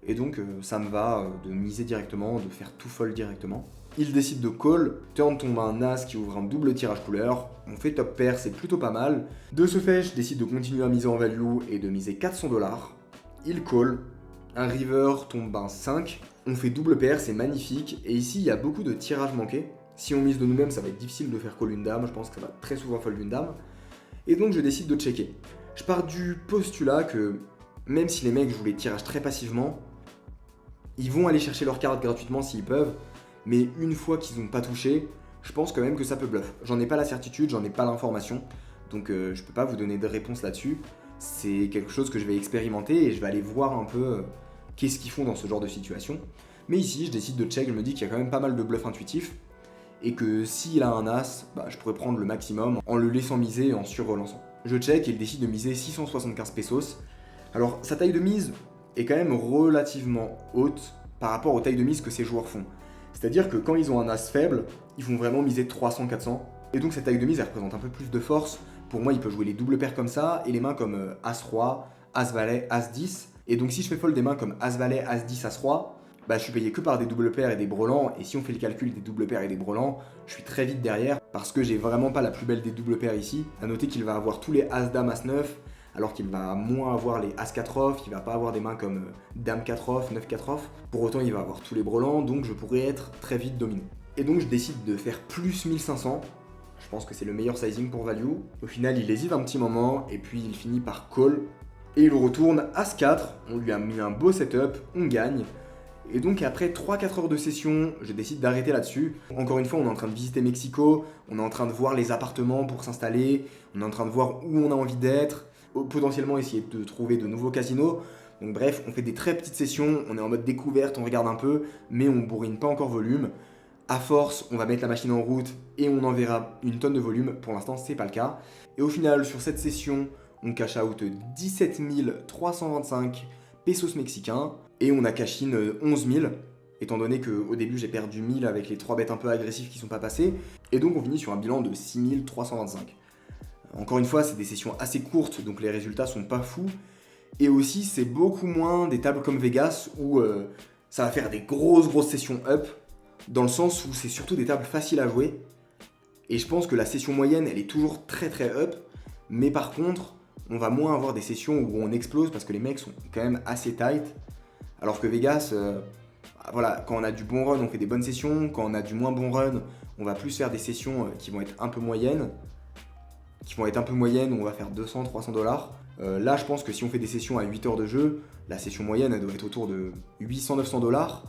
Et donc ça me va de miser directement, de faire tout fold directement. Il décide de call, turn tombe un As qui ouvre un double tirage couleur. On fait top pair, c'est plutôt pas mal. De ce fait, je décide de continuer à miser en value et de miser 400$. Il call, un river tombe un 5. On fait double pair, c'est magnifique. Et ici, il y a beaucoup de tirages manqués. Si on mise de nous-mêmes, ça va être difficile de faire call une dame. Je pense que ça va très souvent fold une dame. Et donc je décide de checker. Je pars du postulat que même si les mecs jouent les tirages très passivement, ils vont aller chercher leurs cartes gratuitement s'ils peuvent, mais une fois qu'ils n'ont pas touché, je pense quand même que ça peut bluff. J'en ai pas la certitude, j'en ai pas l'information, donc je peux pas vous donner de réponse là-dessus. C'est quelque chose que je vais expérimenter et je vais aller voir un peu qu'est-ce qu'ils font dans ce genre de situation. Mais ici, je décide de check, je me dis qu'il y a quand même pas mal de bluffs intuitifs, et que s'il a un As, bah, je pourrais prendre le maximum en le laissant miser et en sur-relançant. Je check et il décide de miser 675 pesos. Alors sa taille de mise est quand même relativement haute par rapport aux tailles de mise que ces joueurs font. C'est-à-dire que quand ils ont un As faible, ils vont vraiment miser 300-400. Et donc cette taille de mise, elle représente un peu plus de force. Pour moi, il peut jouer les doubles paires comme ça et les mains comme As-Roi, As-Valet, As-10. Et donc si je fais fold des mains comme As-Valet, As-10, As-Roi, bah, je suis payé que par des doubles paires et des brelans, et si on fait le calcul des doubles paires et des brelans, je suis très vite derrière, parce que j'ai vraiment pas la plus belle des doubles paires ici. À noter qu'il va avoir tous les As-Dame, As-9, alors qu'il va moins avoir les As-4 off, il va pas avoir des mains comme Dame 4 off, 9 4 off. Pour autant, il va avoir tous les brelans, donc je pourrais être très vite dominé. Et donc je décide de faire plus 1500, je pense que c'est le meilleur sizing pour value. Au final, il hésite un petit moment, et puis il finit par call, et il retourne As-4, on lui a mis un beau setup, on gagne. Et donc après 3-4 heures de session, je décide d'arrêter là-dessus. Encore une fois, on est en train de visiter Mexico, on est en train de voir les appartements pour s'installer, on est en train de voir où on a envie d'être, potentiellement essayer de trouver de nouveaux casinos. Donc bref, on fait des très petites sessions, on est en mode découverte, on regarde un peu, mais on bourrine pas encore volume. À force, on va mettre la machine en route et on enverra une tonne de volume. Pour l'instant, c'est pas le cas. Et au final, sur cette session, on cash out 17 325 pesos mexicains. Et on a cash in 11 000, étant donné qu'au début j'ai perdu 1000 avec les 3 bêtes un peu agressifs qui sont pas passés. Et donc on finit sur un bilan de 6 325. Encore une fois, c'est des sessions assez courtes, donc les résultats sont pas fous. Et aussi, c'est beaucoup moins des tables comme Vegas où ça va faire des grosses sessions up, dans le sens où c'est surtout des tables faciles à jouer. Et je pense que la session moyenne, elle est toujours très très up, mais par contre, on va moins avoir des sessions où on explose parce que les mecs sont quand même assez tight. Alors que Vegas, voilà, quand on a du bon run, on fait des bonnes sessions. Quand on a du moins bon run, on va plus faire des sessions qui vont être un peu moyennes. Où on va faire 200, 300 dollars. Là, je pense que si on fait des sessions à 8 heures de jeu, la session moyenne, elle doit être autour de 800, 900 dollars.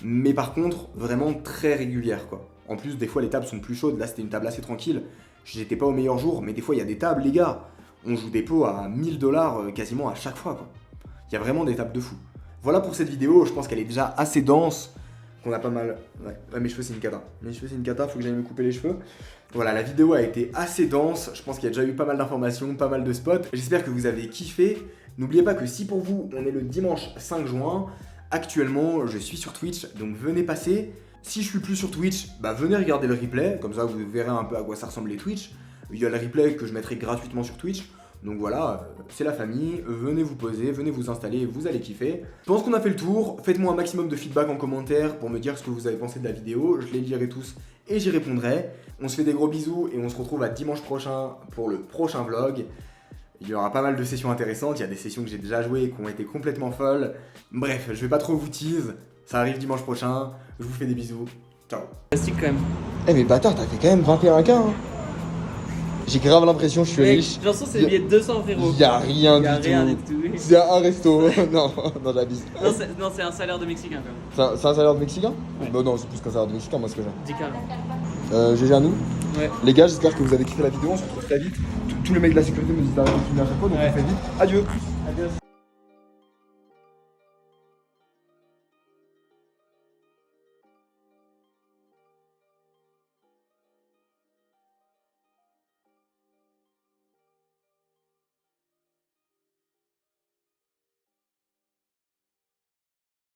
Mais par contre, vraiment très régulière, quoi. En plus, des fois, les tables sont plus chaudes. Là, c'était une table assez tranquille. J'étais pas au meilleur jour, mais des fois, il y a des tables, les gars. On joue des pots à 1000 dollars quasiment à chaque fois, quoi. Il y a vraiment des tables de fou. Voilà pour cette vidéo, je pense qu'elle est déjà assez dense, qu'on a pas mal... Ouais, mes cheveux c'est une cata. Faut que j'aille me couper les cheveux. Voilà, la vidéo a été assez dense, je pense qu'il y a déjà eu pas mal d'informations, pas mal de spots. J'espère que vous avez kiffé. N'oubliez pas que si pour vous, on est le dimanche 5 juin, actuellement je suis sur Twitch, donc venez passer. Si je suis plus sur Twitch, bah venez regarder le replay, comme ça vous verrez un peu à quoi ça ressemble les Twitch. Il y a le replay que je mettrai gratuitement sur Twitch. Donc voilà, c'est la famille, venez vous poser, venez vous installer, vous allez kiffer. Je pense qu'on a fait le tour, faites-moi un maximum de feedback en commentaire pour me dire ce que vous avez pensé de la vidéo, je les lirai tous et j'y répondrai. On se fait des gros bisous et on se retrouve à dimanche prochain pour le prochain vlog. Il y aura pas mal de sessions intéressantes, il y a des sessions que j'ai déjà jouées et qui ont été complètement folles. Bref, je vais pas trop vous tease, ça arrive dimanche prochain, je vous fais des bisous, ciao. Plastique quand même. Eh mais bâtard, t'as fait quand même 21K hein. J'ai grave l'impression que je suis Mec, riche. j'en sens c'est billet de 200 frérot. Y'a rien Y a du rien tout. du tout. C'est un resto. non, j'abuse. Non, c'est un salaire de Mexicain quand même. C'est un salaire de Mexicain? Ouais. Bah non, c'est plus qu'un salaire de Mexicain, moi ce que j'ai. 10K. GG à nous. Ouais. Les gars, j'espère que vous avez kiffé la vidéo. On se retrouve très vite. Tous les mecs de la sécurité me disent d'arrêter de filmer à chaque fois, donc Ouais. on fait vite. Adieu. Adios.